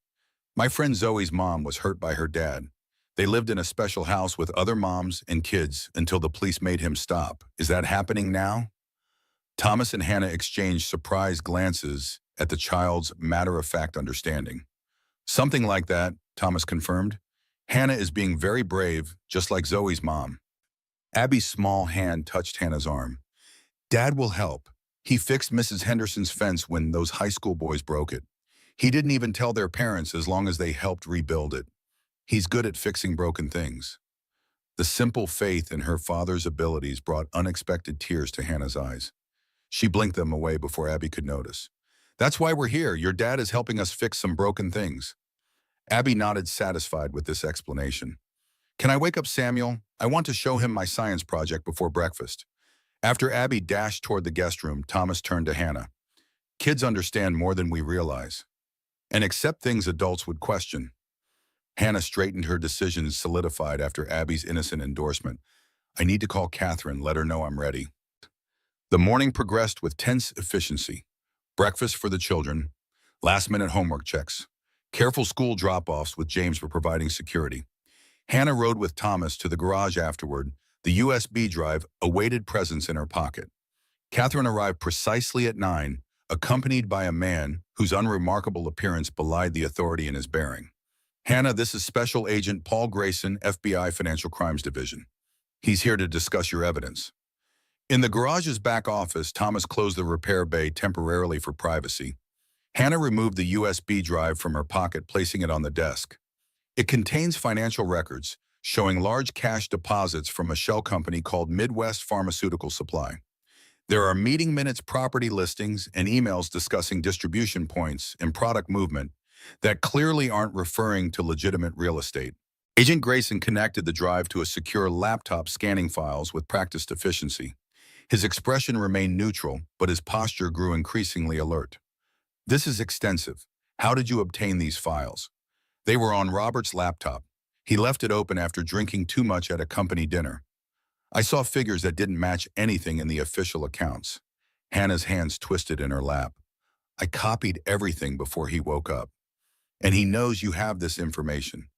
My friend Zoe's mom was hurt by her dad. They lived in a special house with other moms and kids until the police made him stop. Is that happening now? Thomas and Hannah exchanged surprised glances at the child's matter-of-fact understanding. Something like that, Thomas confirmed. Hannah is being very brave, just like Zoe's mom. Abby's small hand touched Hannah's arm. Dad will help. He fixed Mrs. Henderson's fence when those high school boys broke it. He didn't even tell their parents as long as they helped rebuild it. He's good at fixing broken things. The simple faith in her father's abilities brought unexpected tears to Hannah's eyes. She blinked them away before Abby could notice. That's why we're here. Your dad is helping us fix some broken things. Abby nodded, satisfied with this explanation. Can I wake up Samuel? I want to show him my science project before breakfast. After Abby dashed toward the guest room, Thomas turned to Hannah. Kids understand more than we realize, and accept things adults would question. Hannah straightened, her decision solidified after Abby's innocent endorsement. I need to call Catherine, let her know I'm ready. The morning progressed with tense efficiency. Breakfast for the children, last-minute homework checks, careful school drop-offs with James for providing security. Hannah rode with Thomas to the garage afterward. The USB drive awaited presence in her pocket. Catherine arrived precisely at 9, accompanied by a man whose unremarkable appearance belied the authority in his bearing. Hannah, this is Special Agent Paul Grayson, FBI Financial Crimes Division. He's here to discuss your evidence. In the garage's back office, Thomas closed the repair bay temporarily for privacy. Hannah removed the USB drive from her pocket, placing it on the desk. It contains financial records showing large cash deposits from a shell company called Midwest Pharmaceutical Supply. There are meeting minutes, property listings, and emails discussing distribution points and product movement that clearly aren't referring to legitimate real estate. Agent Grayson connected the drive to a secure laptop, scanning files with practiced efficiency. His expression remained neutral, but his posture grew increasingly alert. This is extensive. How did you obtain these files? They were on Robert's laptop. He left it open after drinking too much at a company dinner. I saw figures that didn't match anything in the official accounts. Hannah's hands twisted in her lap. I copied everything before he woke up. And he knows you have this information.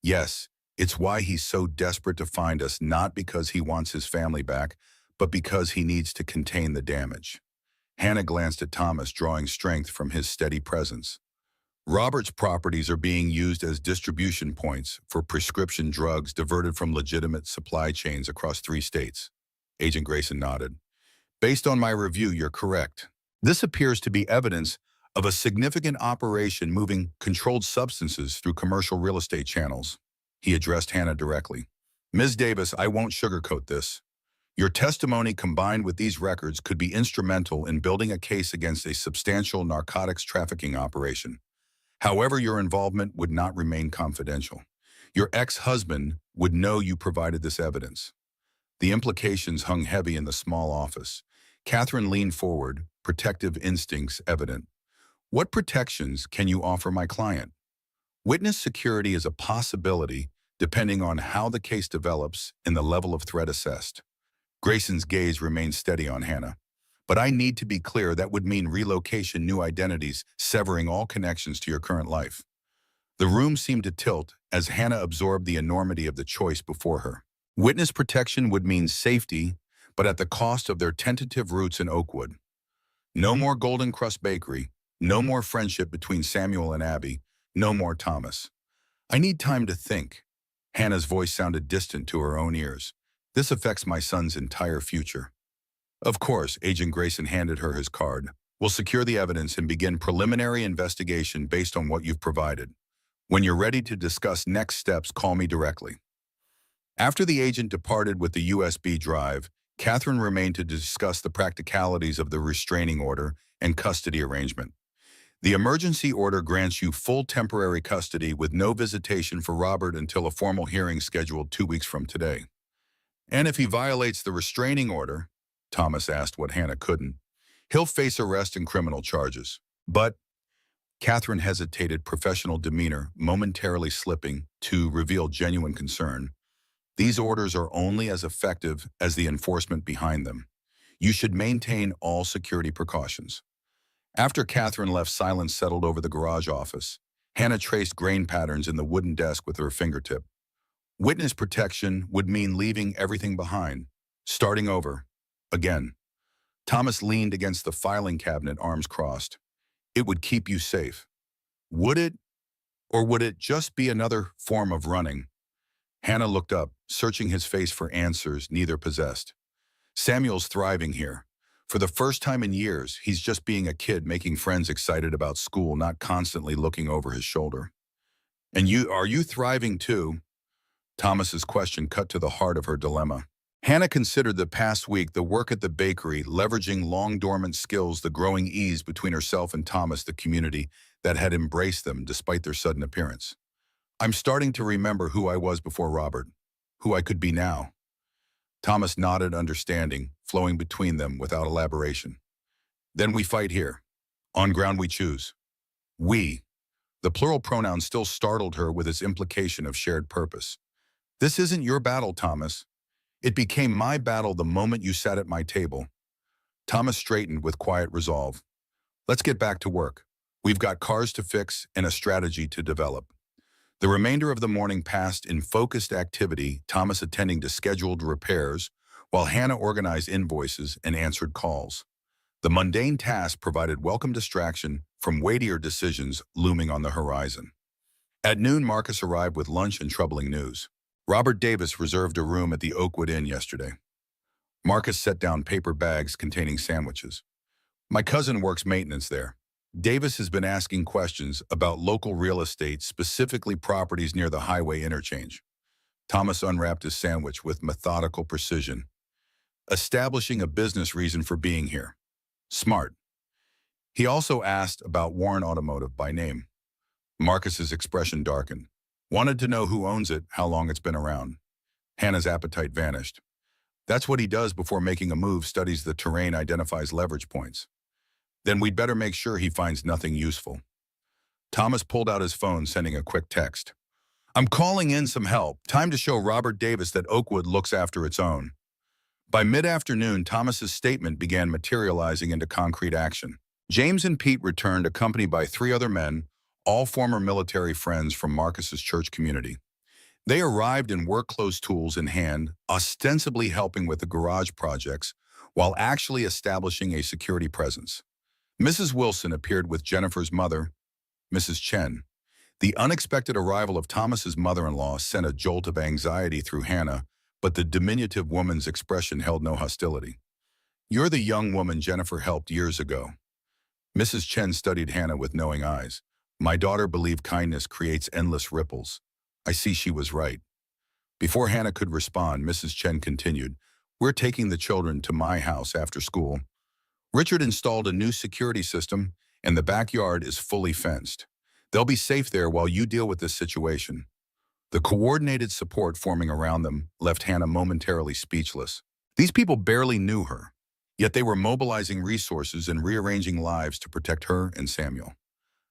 Yes, it's why he's so desperate to find us, not because he wants his family back, but because he needs to contain the damage. Hannah glanced at Thomas, drawing strength from his steady presence. Robert's properties are being used as distribution points for prescription drugs diverted from legitimate supply chains across 3 states. Agent Grayson nodded. Based on my review, you're correct. This appears to be evidence of a significant operation moving controlled substances through commercial real estate channels. He addressed Hannah directly. Ms. Davis, I won't sugarcoat this. Your testimony combined with these records could be instrumental in building a case against a substantial narcotics trafficking operation. However, your involvement would not remain confidential. Your ex-husband would know you provided this evidence. The implications hung heavy in the small office. Catherine leaned forward, protective instincts evident. What protections can you offer my client? Witness security is a possibility depending on how the case develops and the level of threat assessed. Grayson's gaze remained steady on Hannah. But I need to be clear, that would mean relocation, new identities, severing all connections to your current life. The room seemed to tilt as Hannah absorbed the enormity of the choice before her. Witness protection would mean safety, but at the cost of their tentative roots in Oakwood. No more Golden Crust Bakery, no more friendship between Samuel and Abby, no more Thomas. I need time to think. Hannah's voice sounded distant to her own ears. This affects my son's entire future. Of course, Agent Grayson handed her his card. We'll secure the evidence and begin preliminary investigation based on what you've provided. When you're ready to discuss next steps, call me directly. After the agent departed with the USB drive, Catherine remained to discuss the practicalities of the restraining order and custody arrangement. The emergency order grants you full temporary custody with no visitation for Robert until a formal hearing scheduled 2 weeks from today. And if he violates the restraining order, Thomas asked what Hannah couldn't, he'll face arrest and criminal charges. But Catherine hesitated, professional demeanor momentarily slipping to reveal genuine concern. These orders are only as effective as the enforcement behind them. You should maintain all security precautions. After Catherine left, silence settled over the garage office. Hannah traced grain patterns in the wooden desk with her fingertip. Witness protection would mean leaving everything behind, starting over, again. Thomas leaned against the filing cabinet, arms crossed. It would keep you safe. Would it? Or would it just be another form of running? Hannah looked up, searching his face for answers neither possessed. Samuel's thriving here. For the first time in years, he's just being a kid making friends excited about school, not constantly looking over his shoulder. And are you thriving too? Thomas's question cut to the heart of her dilemma. Hannah considered the past week the work at the bakery, leveraging long-dormant skills, the growing ease between herself and Thomas, the community that had embraced them despite their sudden appearance. I'm starting to remember who I was before Robert, who I could be now. Thomas nodded, understanding, flowing between them without elaboration. Then we fight here, on ground we choose. We. The plural pronoun still startled her with its implication of shared purpose. This isn't your battle, Thomas. It became my battle the moment you sat at my table. Thomas straightened with quiet resolve. Let's get back to work. We've got cars to fix and a strategy to develop. The remainder of the morning passed in focused activity, Thomas attending to scheduled repairs, while Hannah organized invoices and answered calls. The mundane task provided welcome distraction from weightier decisions looming on the horizon. At noon, Marcus arrived with lunch and troubling news. Robert Davis reserved a room at the Oakwood Inn yesterday. Marcus set down paper bags containing sandwiches. My cousin works maintenance there. Davis has been asking questions about local real estate, specifically properties near the highway interchange. Thomas unwrapped his sandwich with methodical precision, establishing a business reason for being here. Smart. He also asked about Warren Automotive by name. Marcus's expression darkened. Wanted to know who owns it, how long it's been around. Hannah's appetite vanished. That's what he does before making a move, studies the terrain, identifies leverage points. Then we'd better make sure he finds nothing useful. Thomas pulled out his phone, sending a quick text. I'm calling in some help. Time to show Robert Davis that Oakwood looks after its own. By mid-afternoon, Thomas's statement began materializing into concrete action. James and Pete returned, accompanied by 3 other men, all former military friends from Marcus's church community. They arrived in work clothes, tools in hand, ostensibly helping with the garage projects, while actually establishing a security presence. Mrs. Wilson appeared with Jennifer's mother, Mrs. Chen. The unexpected arrival of Thomas's mother-in-law sent a jolt of anxiety through Hannah, but the diminutive woman's expression held no hostility. You're the young woman Jennifer helped years ago. Mrs. Chen studied Hannah with knowing eyes. My daughter believed kindness creates endless ripples. I see she was right. Before Hannah could respond, Mrs. Chen continued, We're taking the children to my house after school. Richard installed a new security system, and the backyard is fully fenced. They'll be safe there while you deal with this situation. The coordinated support forming around them left Hannah momentarily speechless. These people barely knew her, yet they were mobilizing resources and rearranging lives to protect her and Samuel.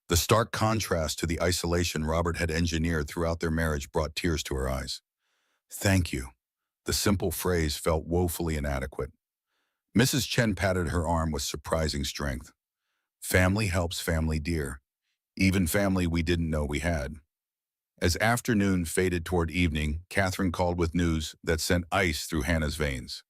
The stark contrast to the isolation Robert had engineered throughout their marriage brought tears to her eyes. Thank you. The simple phrase felt woefully inadequate. Mrs. Chen patted her arm with surprising strength. Family helps family dear, even family we didn't know we had. As afternoon faded toward evening, Catherine called with news that sent ice through Hannah's veins.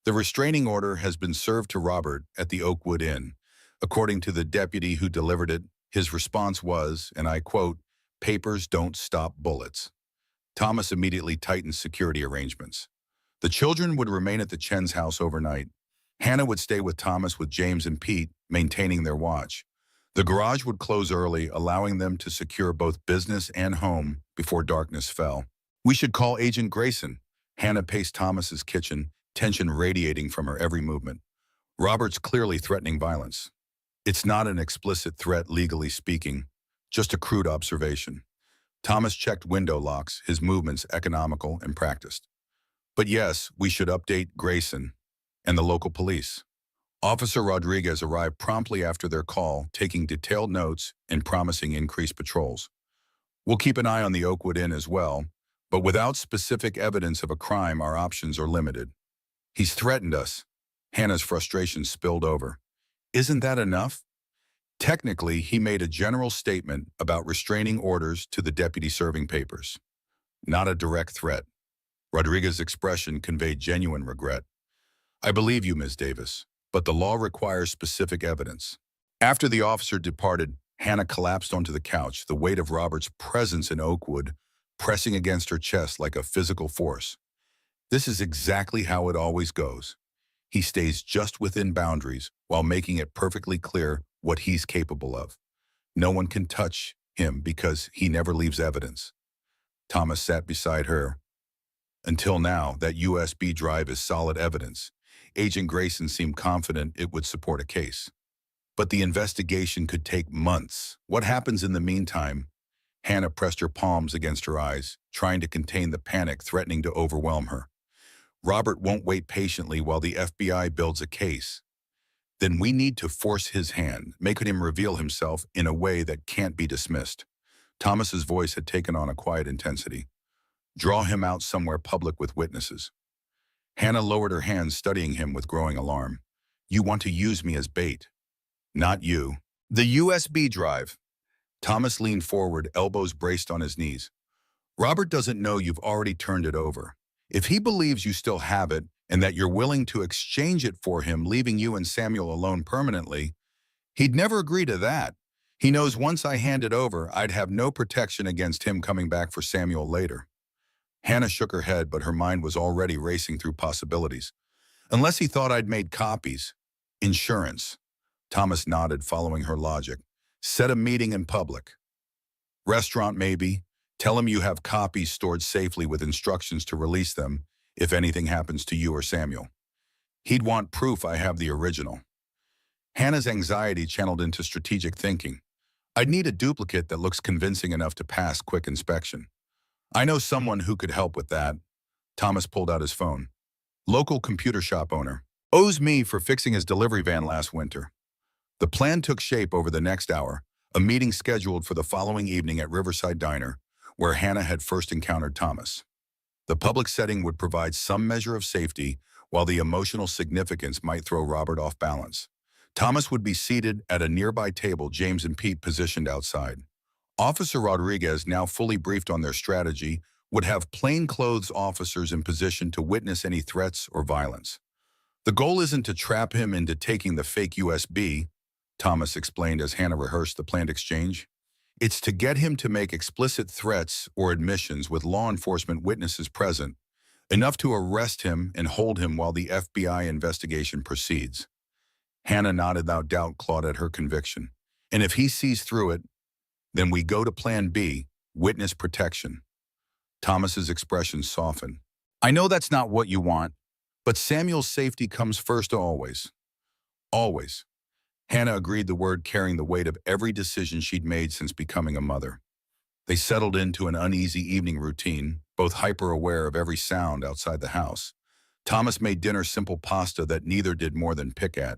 The restraining order has been served to Robert at the Oakwood Inn. According to the deputy who delivered it, his response was, and I quote, papers don't stop bullets. Thomas immediately tightened security arrangements. The children would remain at the Chen's house overnight. Hannah would stay with Thomas with James and Pete, maintaining their watch. The garage would close early, allowing them to secure both business and home before darkness fell. We should call Agent Grayson. Hannah paced Thomas's kitchen, tension radiating from her every movement. Robert's clearly threatening violence. It's not an explicit threat, legally speaking, just a crude observation. Thomas checked window locks, his movements economical and practiced. But yes, we should update Grayson and the local police. Officer Rodriguez arrived promptly after their call, taking detailed notes and promising increased patrols. We'll keep an eye on the Oakwood Inn as well, but without specific evidence of a crime, our options are limited. He's threatened us. Hannah's frustration spilled over. Isn't that enough? Technically, he made a general statement about restraining orders to the deputy serving papers. Not a direct threat. Rodriguez's expression conveyed genuine regret. I believe you, Ms. Davis, but the law requires specific evidence. After the officer departed, Hannah collapsed onto the couch, the weight of Robert's presence in Oakwood pressing against her chest like a physical force. This is exactly how it always goes. He stays just within boundaries while making it perfectly clear what he's capable of. No one can touch him because he never leaves evidence. Thomas sat beside her. Until now, that USB drive is solid evidence. Agent Grayson seemed confident it would support a case. But the investigation could take months. What happens in the meantime? Hannah pressed her palms against her eyes, trying to contain the panic threatening to overwhelm her. Robert won't wait patiently while the FBI builds a case. Then we need to force his hand, making him reveal himself in a way that can't be dismissed. Thomas's voice had taken on a quiet intensity. Draw him out somewhere public with witnesses. Hannah lowered her hands, studying him with growing alarm. You want to use me as bait. Not you. The USB drive. Thomas leaned forward, elbows braced on his knees. Robert doesn't know you've already turned it over. If he believes you still have it and that you're willing to exchange it for him, leaving you and Samuel alone permanently, he'd never agree to that. He knows once I hand it over, I'd have no protection against him coming back for Samuel later. Hannah shook her head, but her mind was already racing through possibilities. Unless he thought I'd made copies. Insurance. Thomas nodded, following her logic. Set a meeting in public. Restaurant, maybe. Tell him you have copies stored safely with instructions to release them if anything happens to you or Samuel. He'd want proof I have the original. Hannah's anxiety channeled into strategic thinking. I'd need a duplicate that looks convincing enough to pass quick inspection. I know someone who could help with that. Thomas pulled out his phone. Local computer shop owner. Owes me for fixing his delivery van last winter. The plan took shape over the next hour, a meeting scheduled for the following evening at Riverside Diner, where Hannah had first encountered Thomas. The public setting would provide some measure of safety, while the emotional significance might throw Robert off balance. Thomas would be seated at a nearby table, James and Pete positioned outside. Officer Rodriguez, now fully briefed on their strategy, would have plainclothes officers in position to witness any threats or violence. The goal isn't to trap him into taking the fake USB, Thomas explained as Hannah rehearsed the planned exchange. It's to get him to make explicit threats or admissions with law enforcement witnesses present, enough to arrest him and hold him while the FBI investigation proceeds. Hannah nodded, without doubt clawed at her conviction. And if he sees through it, then we go to Plan B, witness protection. Thomas's expression softened. I know that's not what you want, but Samuel's safety comes first always. Always. Hannah agreed, the word carrying the weight of every decision she'd made since becoming a mother. They settled into an uneasy evening routine, both hyper-aware of every sound outside the house. Thomas made dinner simple pasta that neither did more than pick at.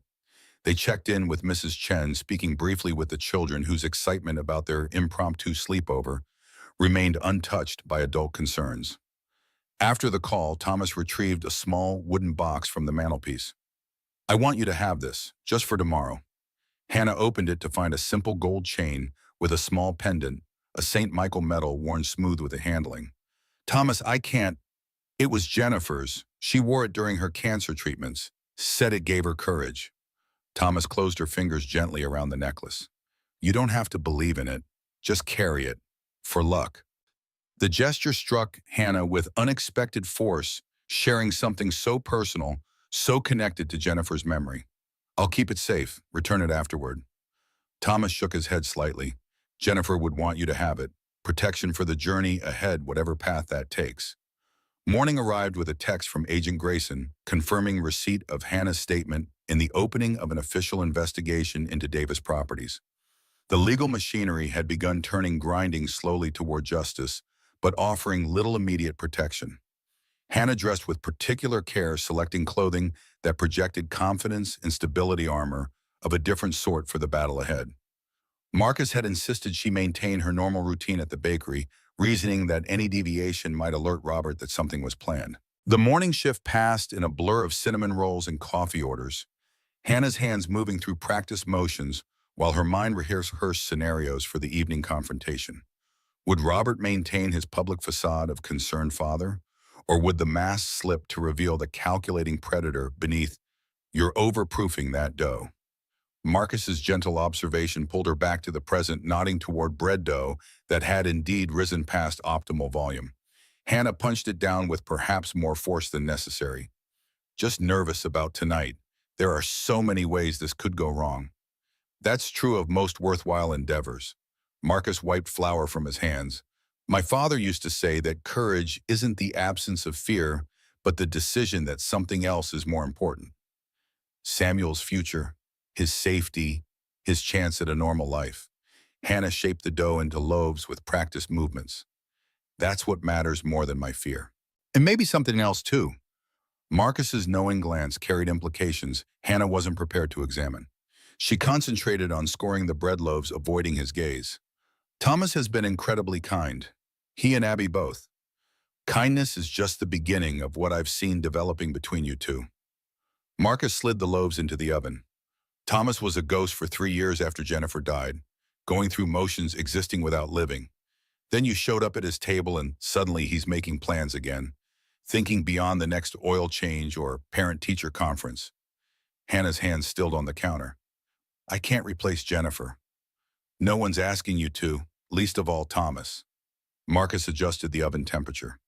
They checked in with Mrs. Chen, speaking briefly with the children whose excitement about their impromptu sleepover remained untouched by adult concerns. After the call, Thomas retrieved a small wooden box from the mantelpiece. I want you to have this, just for tomorrow. Hannah opened it to find a simple gold chain with a small pendant, a St. Michael medal worn smooth with the handling. Thomas, I can't. It was Jennifer's. She wore it during her cancer treatments. Said it gave her courage. Thomas closed her fingers gently around the necklace. You don't have to believe in it. Just carry it. For luck. The gesture struck Hannah with unexpected force, sharing something so personal, so connected to Jennifer's memory. I'll keep it safe. Return it afterward. Thomas shook his head slightly. Jennifer would want you to have it. Protection for the journey ahead, whatever path that takes. Morning arrived with a text from Agent Grayson confirming receipt of Hannah's statement in the opening of an official investigation into Davis Properties. The legal machinery had begun grinding slowly toward justice, but offering little immediate protection. Hannah dressed with particular care, selecting clothing that projected confidence and stability, armor of a different sort for the battle ahead. Marcus had insisted she maintain her normal routine at the bakery, reasoning that any deviation might alert Robert that something was planned. The morning shift passed in a blur of cinnamon rolls and coffee orders, Hannah's hands moving through practice motions while her mind rehearsed scenarios for the evening confrontation. Would Robert maintain his public facade of concerned father? Or would the mask slip to reveal the calculating predator beneath? You're overproofing that dough. Marcus's gentle observation pulled her back to the present, nodding toward bread dough that had indeed risen past optimal volume. Hannah punched it down with perhaps more force than necessary. just nervous about tonight. There are so many ways this could go wrong. That's true of most worthwhile endeavors. Marcus wiped flour from his hands. My father used to say that courage isn't the absence of fear, but the decision that something else is more important. Samuel's future, his safety, his chance at a normal life. Hannah shaped the dough into loaves with practiced movements. That's what matters more than my fear. And maybe something else too. Marcus's knowing glance carried implications Hannah wasn't prepared to examine. She concentrated on scoring the bread loaves, avoiding his gaze. Thomas has been incredibly kind. He and Abby both. Kindness is just the beginning of what I've seen developing between you two. Marcus slid the loaves into the oven. Thomas was a ghost for 3 years after Jennifer died, going through motions existing without living. Then you showed up at his table and suddenly he's making plans again, thinking beyond the next oil change or parent-teacher conference. Hannah's hands stilled on the counter. I can't replace Jennifer. No one's asking you to, least of all Thomas. Marcus adjusted the oven temperature.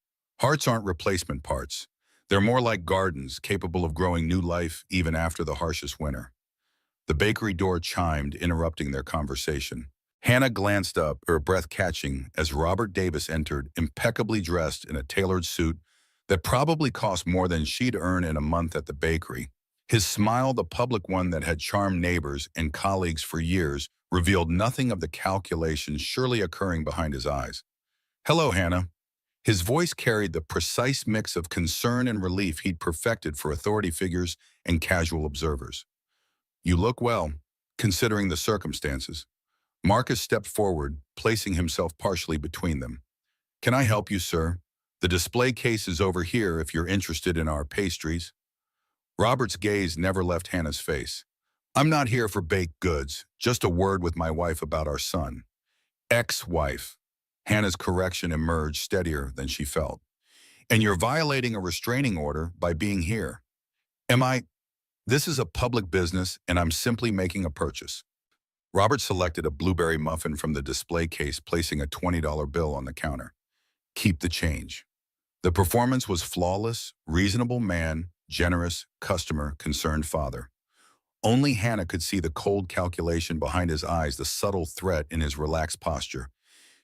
Hearts aren't replacement parts. They're more like gardens, capable of growing new life even after the harshest winter. The bakery door chimed, interrupting their conversation. Hannah glanced up, her breath catching, as Robert Davis entered, impeccably dressed in a tailored suit that probably cost more than she'd earn in a month at the bakery. His smile, the public one that had charmed neighbors and colleagues for years, revealed nothing of the calculations surely occurring behind his eyes. Hello, Hannah. His voice carried the precise mix of concern and relief he'd perfected for authority figures and casual observers. You look well, considering the circumstances. Marcus stepped forward, placing himself partially between them. Can I help you, sir? The display case is over here if you're interested in our pastries. Robert's gaze never left Hannah's face. I'm not here for baked goods, just a word with my wife about our son. Ex-wife. Hannah's correction emerged steadier than she felt. And you're violating a restraining order by being here. Am I? This is a public business and I'm simply making a purchase. Robert selected a blueberry muffin from the display case, placing a $20 bill on the counter. Keep the change. The performance was flawless, reasonable man, generous, customer, concerned father. Only Hannah could see the cold calculation behind his eyes, the subtle threat in his relaxed posture.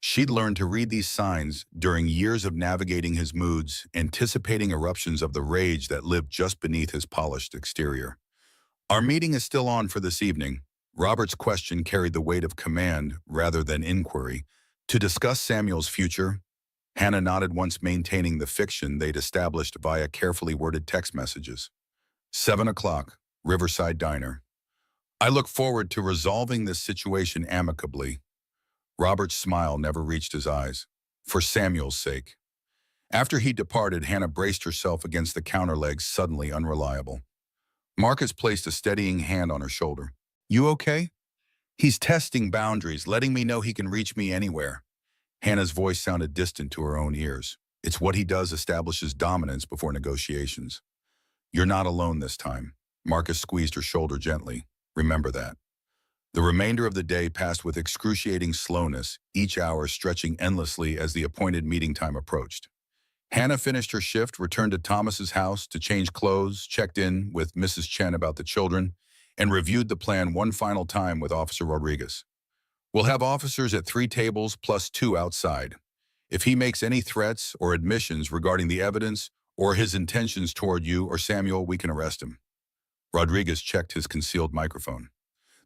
She'd learned to read these signs during years of navigating his moods, anticipating eruptions of the rage that lived just beneath his polished exterior. Our meeting is still on for this evening. Robert's question carried the weight of command rather than inquiry. To discuss Samuel's future, Hannah nodded, once maintaining the fiction they'd established via carefully worded text messages. 7 o'clock, Riverside Diner. I look forward to resolving this situation amicably. Robert's smile never reached his eyes. For Samuel's sake. After he departed, Hannah braced herself against the counter, legs suddenly unreliable. Marcus placed a steadying hand on her shoulder. You okay? He's testing boundaries, letting me know he can reach me anywhere. Hannah's voice sounded distant to her own ears. It's what he does, establishes dominance before negotiations. You're not alone this time. Marcus squeezed her shoulder gently. Remember that. The remainder of the day passed with excruciating slowness, each hour stretching endlessly as the appointed meeting time approached. Hannah finished her shift, returned to Thomas's house to change clothes, checked in with Mrs. Chen about the children, and reviewed the plan one final time with Officer Rodriguez. We'll have officers at 3 tables plus 2 outside. If he makes any threats or admissions regarding the evidence or his intentions toward you or Samuel, we can arrest him. Rodriguez checked his concealed microphone.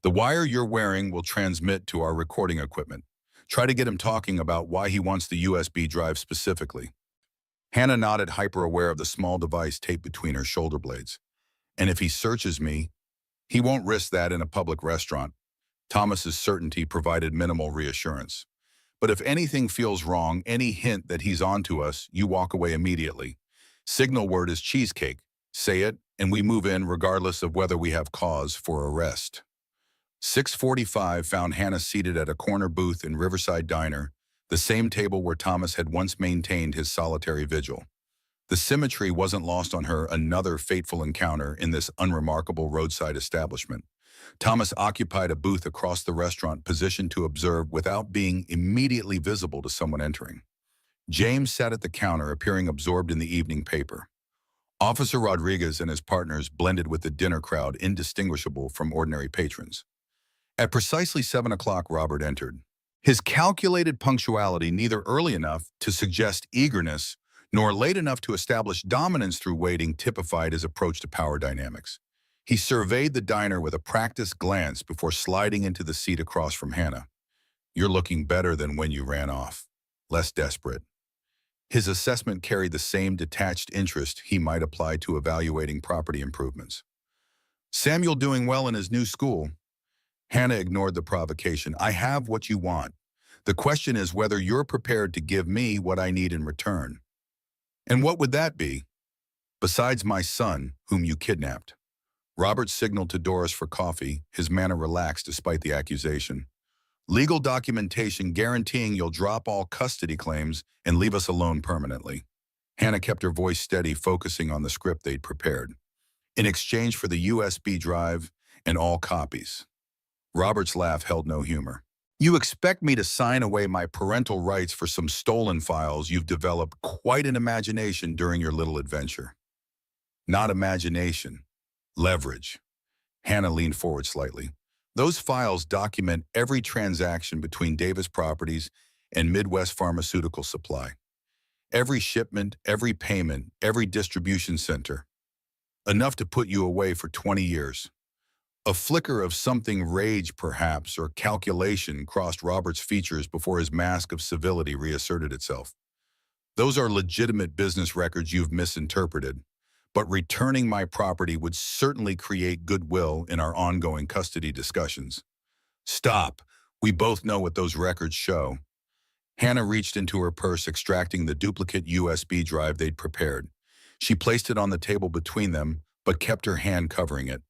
The wire you're wearing will transmit to our recording equipment. Try to get him talking about why he wants the USB drive specifically. Hannah nodded, hyper-aware of the small device taped between her shoulder blades. And if he searches me, he won't risk that in a public restaurant. Thomas's certainty provided minimal reassurance. But if anything feels wrong, any hint that he's onto us, you walk away immediately. Signal word is cheesecake. Say it, and we move in regardless of whether we have cause for arrest. 6:45 found Hannah seated at a corner booth in Riverside Diner, the same table where Thomas had once maintained his solitary vigil. The symmetry wasn't lost on her, another fateful encounter in this unremarkable roadside establishment. Thomas occupied a booth across the restaurant, positioned to observe without being immediately visible to someone entering. James sat at the counter, appearing absorbed in the evening paper. Officer Rodriguez and his partners blended with the dinner crowd, indistinguishable from ordinary patrons. At precisely 7 o'clock, Robert entered. His calculated punctuality, neither early enough to suggest eagerness nor late enough to establish dominance through waiting, typified his approach to power dynamics. He surveyed the diner with a practiced glance before sliding into the seat across from Hannah. "You're looking better than when you ran off. Less desperate." His assessment carried the same detached interest he might apply to evaluating property improvements. "Samuel doing well in his new school?" Hannah ignored the provocation. "I have what you want. The question is whether you're prepared to give me what I need in return." "And what would that be?" "Besides my son, whom you kidnapped." Robert signaled to Doris for coffee, his manner relaxed despite the accusation. "Legal documentation guaranteeing you'll drop all custody claims and leave us alone permanently." Hannah kept her voice steady, focusing on the script they'd prepared. "In exchange for the USB drive and all copies." Robert's laugh held no humor. "You expect me to sign away my parental rights for some stolen files you've developed quite an imagination during your little adventure." "Not imagination. Leverage." Hannah leaned forward slightly. "Those files document every transaction between Davis Properties and Midwest Pharmaceutical Supply. Every shipment, every payment, every distribution center. Enough to put you away for 20 years. A flicker of something rage, perhaps, or calculation crossed Robert's features before his mask of civility reasserted itself. "Those are legitimate business records you've misinterpreted, but returning my property would certainly create goodwill in our ongoing custody discussions." "Stop. We both know what those records show." Hannah reached into her purse, extracting the duplicate USB drive they'd prepared. She placed it on the table between them, but kept her hand covering it.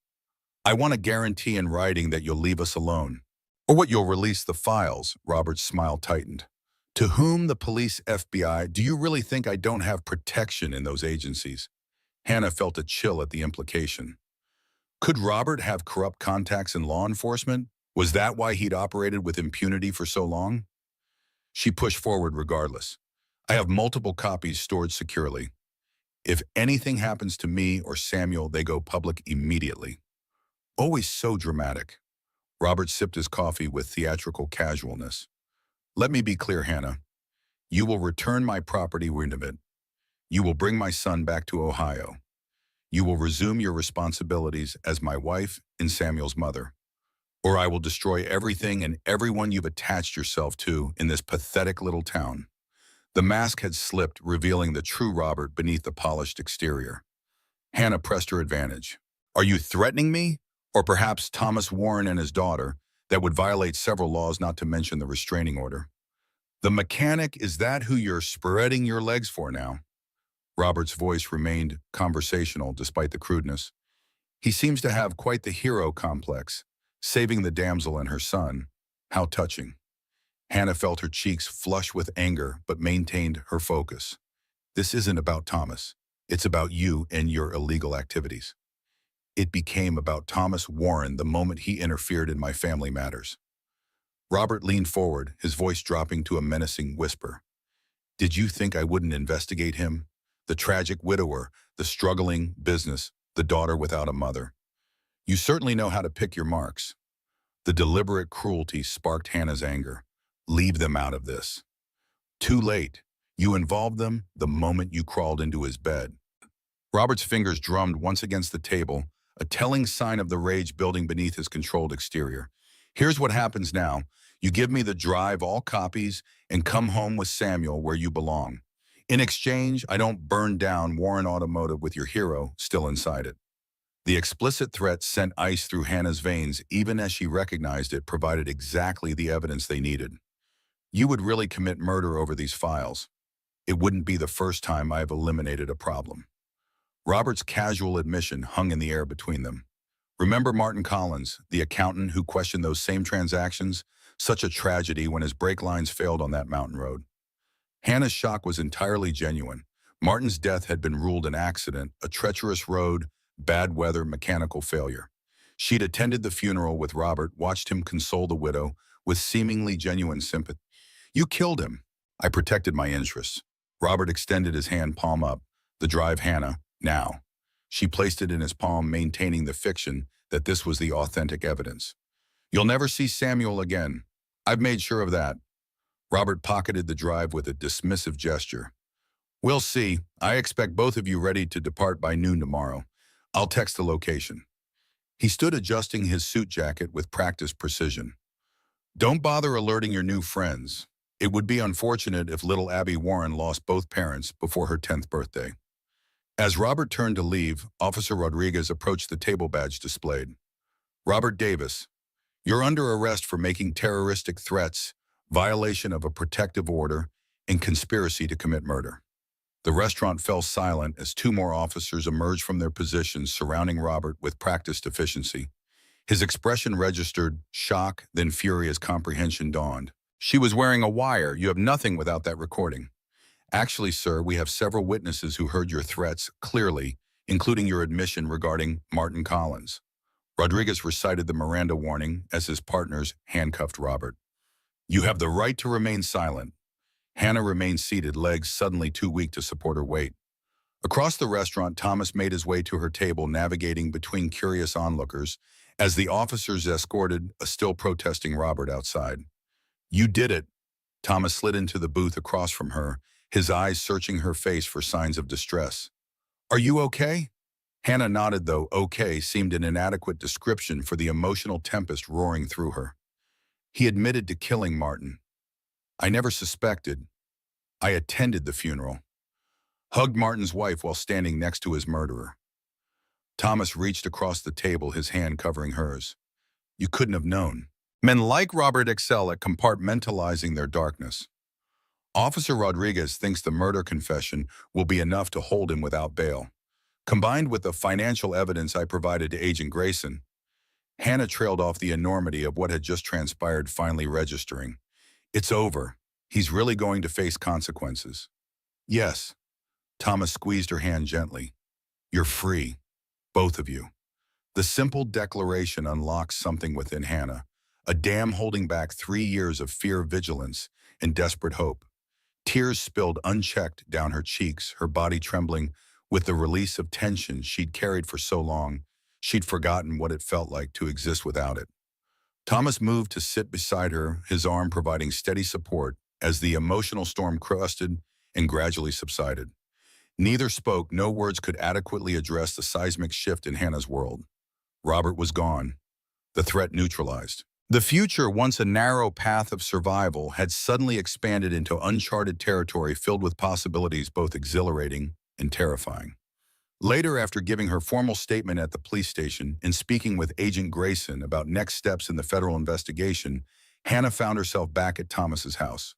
"I want a guarantee in writing that you'll leave us alone. Or what you'll release the files." Robert's smile tightened. "To whom? The police, FBI? Do you really think I don't have protection in those agencies?" Hannah felt a chill at the implication. Could Robert have corrupt contacts in law enforcement? Was that why he'd operated with impunity for so long? She pushed forward regardless. "I have multiple copies stored securely. If anything happens to me or Samuel, they go public immediately." Always so dramatic. Robert sipped his coffee with theatrical casualness. "Let me be clear, Hannah. You will return my property wind of it. You will bring my son back to Ohio. You will resume your responsibilities as my wife and Samuel's mother. Or I will destroy everything and everyone you've attached yourself to in this pathetic little town." The mask had slipped, revealing the true Robert beneath the polished exterior. Hannah pressed her advantage. "Are you threatening me? Or perhaps Thomas Warren and his daughter? That would violate several laws, not to mention the restraining order." "The mechanic, is that who you're spreading your legs for now?" Robert's voice remained conversational despite the crudeness. "He seems to have quite the hero complex, saving the damsel and her son. How touching." Hannah felt her cheeks flush with anger, but maintained her focus. "This isn't about Thomas. It's about you and your illegal activities." "It became about Thomas Warren the moment he interfered in my family matters." Robert leaned forward, his voice dropping to a menacing whisper. "Did you think I wouldn't investigate him? The tragic widower, the struggling business, the daughter without a mother. You certainly know how to pick your marks." The deliberate cruelty sparked Hannah's anger. "Leave them out of this." "Too late. You involved them the moment you crawled into his bed." Robert's fingers drummed once against the table, a telling sign of the rage building beneath his controlled exterior. "Here's what happens now. You give me the drive, all copies, and come home with Samuel where you belong. In exchange, I don't burn down Warren Automotive with your hero still inside it." The explicit threat sent ice through Hannah's veins, even as she recognized it provided exactly the evidence they needed. "You would really commit murder over these files. It wouldn't be the first time I've eliminated a problem." Robert's casual admission hung in the air between them. "Remember Martin Collins, the accountant who questioned those same transactions? Such a tragedy when his brake lines failed on that mountain road." Hannah's shock was entirely genuine. Martin's death had been ruled an accident, a treacherous road, bad weather, mechanical failure. She'd attended the funeral with Robert, watched him console the widow with seemingly genuine sympathy. "You killed him." "I protected my interests." Robert extended his hand, palm up. "The drive, Hannah. Now, she placed it in his palm, maintaining the fiction that this was the authentic evidence. You'll never see Samuel again. I've made sure of that. Robert pocketed the drive with a dismissive gesture. We'll see. I expect both of you ready to depart by noon tomorrow. I'll text the location. He stood adjusting his suit jacket with practiced precision. Don't bother alerting your new friends. It would be unfortunate if little Abby Warren lost both parents before her 10th birthday. As Robert turned to leave, Officer Rodriguez approached the table badge displayed. Robert Davis, you're under arrest for making terroristic threats, violation of a protective order, and conspiracy to commit murder. The restaurant fell silent as two more officers emerged from their positions surrounding Robert with practiced efficiency. His expression registered shock, then fury as comprehension dawned. She was wearing a wire. You have nothing without that recording. Actually, sir, we have several witnesses who heard your threats clearly, including your admission regarding Martin Collins. Rodriguez recited the Miranda warning as his partners handcuffed Robert. You have the right to remain silent. Hannah remained seated, legs suddenly too weak to support her weight. Across the restaurant, Thomas made his way to her table, navigating between curious onlookers as the officers escorted a still protesting Robert outside. You did it. Thomas slid into the booth across from her, his eyes searching her face for signs of distress. Are you okay? Hannah nodded, though okay seemed an inadequate description for the emotional tempest roaring through her. He admitted to killing Martin. I never suspected. I attended the funeral. Hugged Martin's wife while standing next to his murderer. Thomas reached across the table, his hand covering hers. You couldn't have known. Men like Robert excel at compartmentalizing their darkness. Officer Rodriguez thinks the murder confession will be enough to hold him without bail. Combined with the financial evidence I provided to Agent Grayson, Hannah trailed off, the enormity of what had just transpired finally registering. It's over. He's really going to face consequences. Yes. Thomas squeezed her hand gently. You're free. Both of you. The simple declaration unlocks something within Hannah, a dam holding back 3 years of fear, vigilance, and desperate hope. Tears spilled unchecked down her cheeks, her body trembling with the release of tension she'd carried for so long, she'd forgotten what it felt like to exist without it. Thomas moved to sit beside her, his arm providing steady support as the emotional storm crested and gradually subsided. Neither spoke, no words could adequately address the seismic shift in Hannah's world. Robert was gone, the threat neutralized. The future, once a narrow path of survival, had suddenly expanded into uncharted territory filled with possibilities both exhilarating and terrifying. Later, after giving her formal statement at the police station and speaking with Agent Grayson about next steps in the federal investigation, Hannah found herself back at Thomas's house.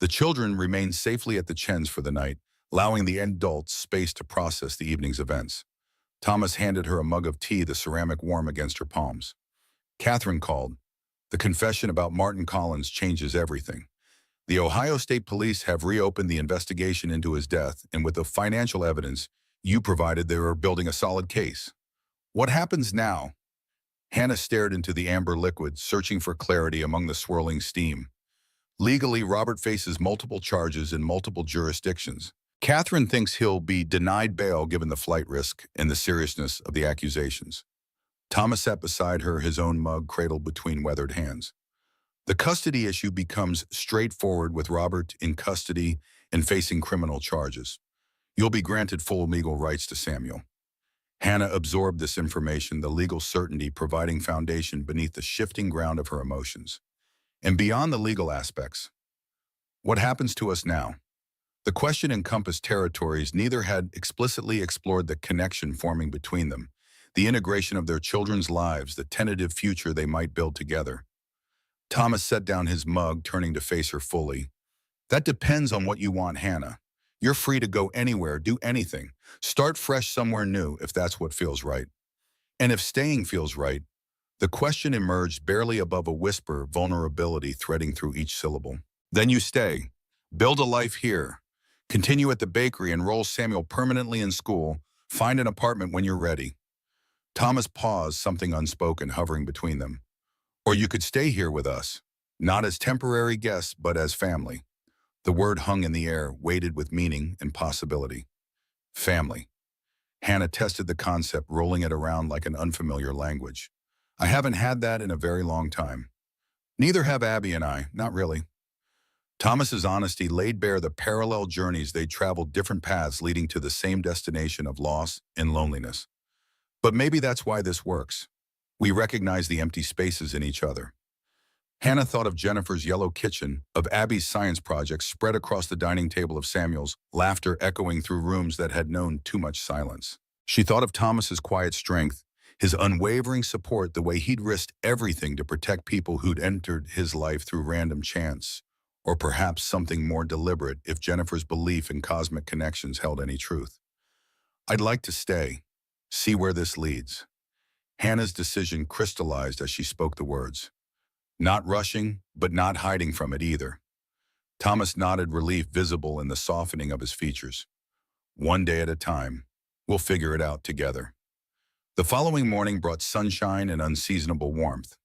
The children remained safely at the Chens for the night, allowing the adults space to process the evening's events. Thomas handed her a mug of tea, the ceramic warm against her palms. Catherine called. The confession about Martin Collins changes everything. The Ohio State Police have reopened the investigation into his death, and with the financial evidence you provided, they are building a solid case. What happens now? Hannah stared into the amber liquid, searching for clarity among the swirling steam. Legally, Robert faces multiple charges in multiple jurisdictions. Catherine thinks he'll be denied bail given the flight risk and the seriousness of the accusations. Thomas sat beside her, his own mug cradled between weathered hands. The custody issue becomes straightforward with Robert in custody and facing criminal charges. You'll be granted full legal rights to Samuel. Hannah absorbed this information, the legal certainty providing foundation beneath the shifting ground of her emotions. And beyond the legal aspects, what happens to us now? The question encompassed territories neither had explicitly explored, the connection forming between them, the integration of their children's lives, the tentative future they might build together. Thomas set down his mug, turning to face her fully. That depends on what you want, Hannah. You're free to go anywhere, do anything. Start fresh somewhere new if that's what feels right. And if staying feels right, the question emerged barely above a whisper, vulnerability threading through each syllable. Then you stay. Build a life here. Continue at the bakery, enroll Samuel permanently in school, find an apartment when you're ready. Thomas paused, something unspoken hovering between them. Or you could stay here with us, not as temporary guests, but as family. The word hung in the air, weighted with meaning and possibility. Family. Hannah tested the concept, rolling it around like an unfamiliar language. I haven't had that in a very long time. Neither have Abby and I, not really. Thomas's honesty laid bare the parallel journeys they traveled, different paths leading to the same destination of loss and loneliness. But maybe that's why this works. We recognize the empty spaces in each other. Hannah thought of Jennifer's yellow kitchen, of Abby's science projects spread across the dining table, of Samuel's laughter echoing through rooms that had known too much silence. She thought of Thomas's quiet strength, his unwavering support, the way he'd risked everything to protect people who'd entered his life through random chance, or perhaps something more deliberate if Jennifer's belief in cosmic connections held any truth. I'd like to stay, see where this leads. Hannah's decision crystallized as she spoke the words. Not rushing, but not hiding from it either. Thomas nodded, relief visible in the softening of his features. One day at a time, we'll figure it out together. The following morning brought sunshine and unseasonable warmth.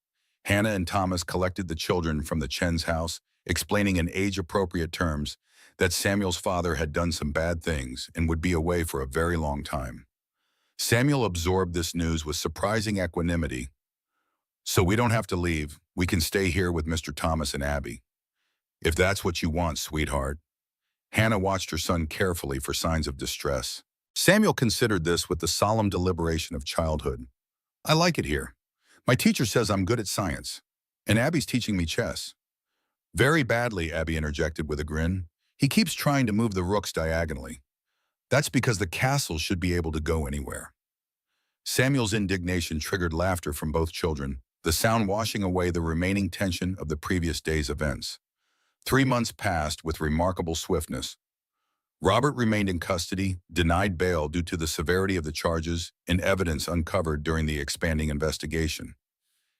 Hannah and Thomas collected the children from the Chen's house, explaining in age-appropriate terms that Samuel's father had done some bad things and would be away for a very long time. Samuel absorbed this news with surprising equanimity. So we don't have to leave. We can stay here with Mr. Thomas and Abby. If that's what you want, sweetheart. Hannah watched her son carefully for signs of distress. Samuel considered this with the solemn deliberation of childhood. I like it here. My teacher says I'm good at science, and Abby's teaching me chess. Very badly, Abby interjected with a grin. He keeps trying to move the rooks diagonally. That's because the castle should be able to go anywhere. Samuel's indignation triggered laughter from both children, the sound washing away the remaining tension of the previous day's events. 3 months passed with remarkable swiftness. Robert remained in custody, denied bail due to the severity of the charges and evidence uncovered during the expanding investigation.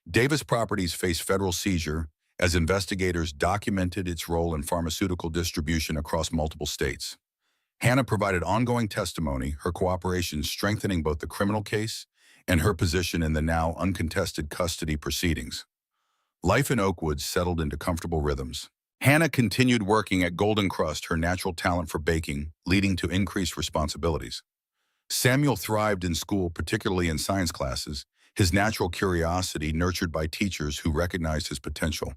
Davis Properties faced federal seizure as investigators documented its role in pharmaceutical distribution across multiple states. Hannah provided ongoing testimony, her cooperation strengthening both the criminal case and her position in the now uncontested custody proceedings. Life in Oakwood settled into comfortable rhythms. Hannah continued working at Golden Crust, her natural talent for baking, leading to increased responsibilities. Samuel thrived in school, particularly in science classes, his natural curiosity nurtured by teachers who recognized his potential.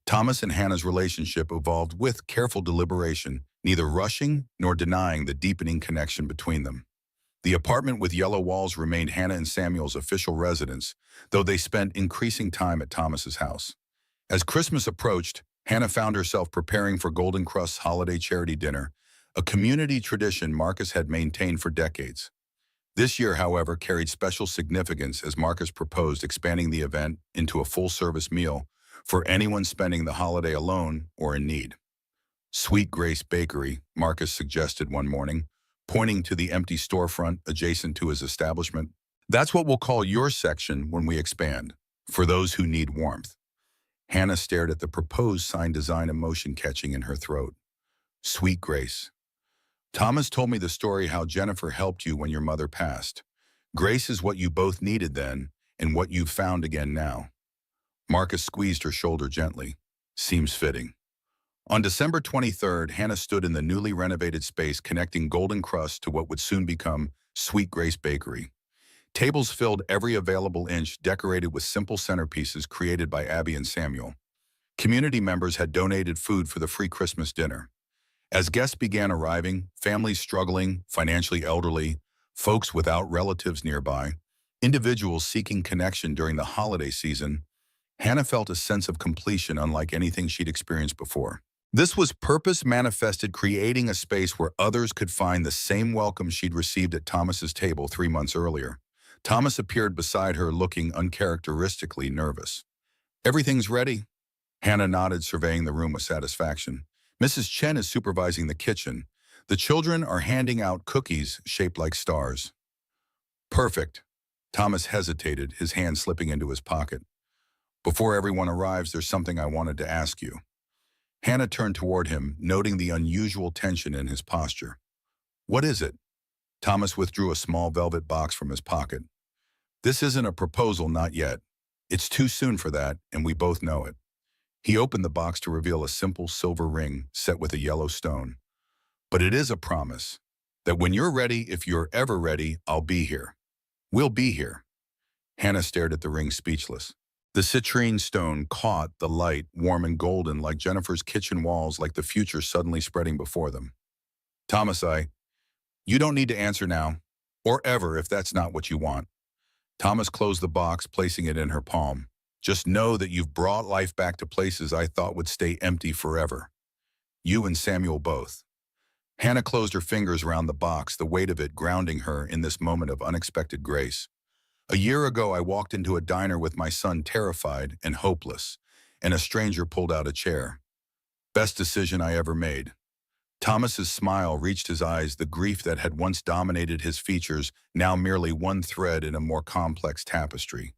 Thomas and Hannah's relationship evolved with careful deliberation, neither rushing nor denying the deepening connection between them. The apartment with yellow walls remained Hannah and Samuel's official residence, though they spent increasing time at Thomas's house. As Christmas approached, Hannah found herself preparing for Golden Crust's holiday charity dinner, a community tradition Marcus had maintained for decades. This year, however, carried special significance as Marcus proposed expanding the event into a full-service meal for anyone spending the holiday alone or in need. Sweet Grace Bakery, Marcus suggested one morning, pointing to the empty storefront adjacent to his establishment. That's what we'll call your section when we expand, for those who need warmth. Hannah stared at the proposed sign design, emotion catching in her throat. Sweet Grace. Thomas told me the story how Jennifer helped you when your mother passed. Grace is what you both needed then and what you've found again now. Marcus squeezed her shoulder gently. Seems fitting. On December 23rd, Hannah stood in the newly renovated space connecting Golden Crust to what would soon become Sweet Grace Bakery. Tables filled every available inch, decorated with simple centerpieces created by Abby and Samuel. Community members had donated food for the free Christmas dinner. As guests began arriving, families struggling, financially elderly, folks without relatives nearby, individuals seeking connection during the holiday season, Hannah felt a sense of completion unlike anything she'd experienced before. This was purpose manifested, creating a space where others could find the same welcome she'd received at Thomas's table 3 months earlier. Thomas appeared beside her, looking uncharacteristically nervous. Everything's ready? Hannah nodded, surveying the room with satisfaction. Mrs. Chen is supervising the kitchen. The children are handing out cookies shaped like stars. Perfect. Thomas hesitated, his hand slipping into his pocket. Before everyone arrives, there's something I wanted to ask you. Hannah turned toward him, noting the unusual tension in his posture. What is it? Thomas withdrew a small velvet box from his pocket. This isn't a proposal, not yet. It's too soon for that, and we both know it. He opened the box to reveal a simple silver ring set with a yellow stone. But it is a promise. That when you're ready, if you're ever ready, I'll be here. We'll be here. Hannah stared at the ring speechless. The citrine stone caught the light, warm and golden like Jennifer's kitchen walls, like the future suddenly spreading before them. Thomas, you don't need to answer now, or ever if that's not what you want. Thomas closed the box, placing it in her palm. Just know that you've brought life back to places I thought would stay empty forever. You and Samuel both. Hannah closed her fingers around the box, the weight of it grounding her in this moment of unexpected grace. A year ago, I walked into a diner with my son, terrified and hopeless, and a stranger pulled out a chair. Best decision I ever made. Thomas's smile reached his eyes, the grief that had once dominated his features, now merely one thread in a more complex tapestry.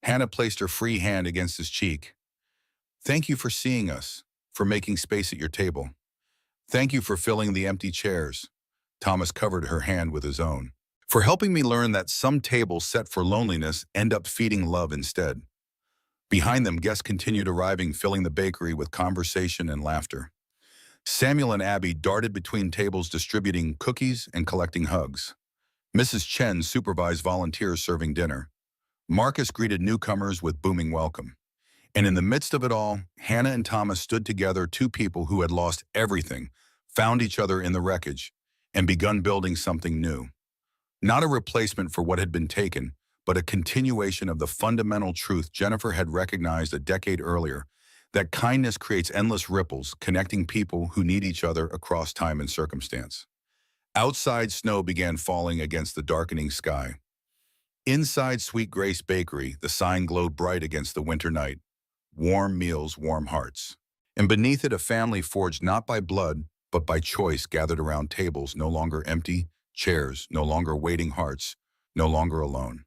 Hannah placed her free hand against his cheek. Thank you for seeing us, for making space at your table. Thank you for filling the empty chairs. Thomas covered her hand with his own. For helping me learn that some tables set for loneliness end up feeding love instead. Behind them, guests continued arriving, filling the bakery with conversation and laughter. Samuel and Abby darted between tables, distributing cookies and collecting hugs. Mrs. Chen supervised volunteers serving dinner. Marcus greeted newcomers with booming welcome. And in the midst of it all, Hannah and Thomas stood together, two people who had lost everything, found each other in the wreckage, and begun building something new. Not a replacement for what had been taken, but a continuation of the fundamental truth Jennifer had recognized a decade earlier, that kindness creates endless ripples, connecting people who need each other across time and circumstance. Outside, snow began falling against the darkening sky. Inside Sweet Grace Bakery, the sign glowed bright against the winter night. Warm meals, warm hearts. And beneath it, a family forged not by blood, but by choice, gathered around tables no longer empty, chairs no longer waiting, hearts no longer alone.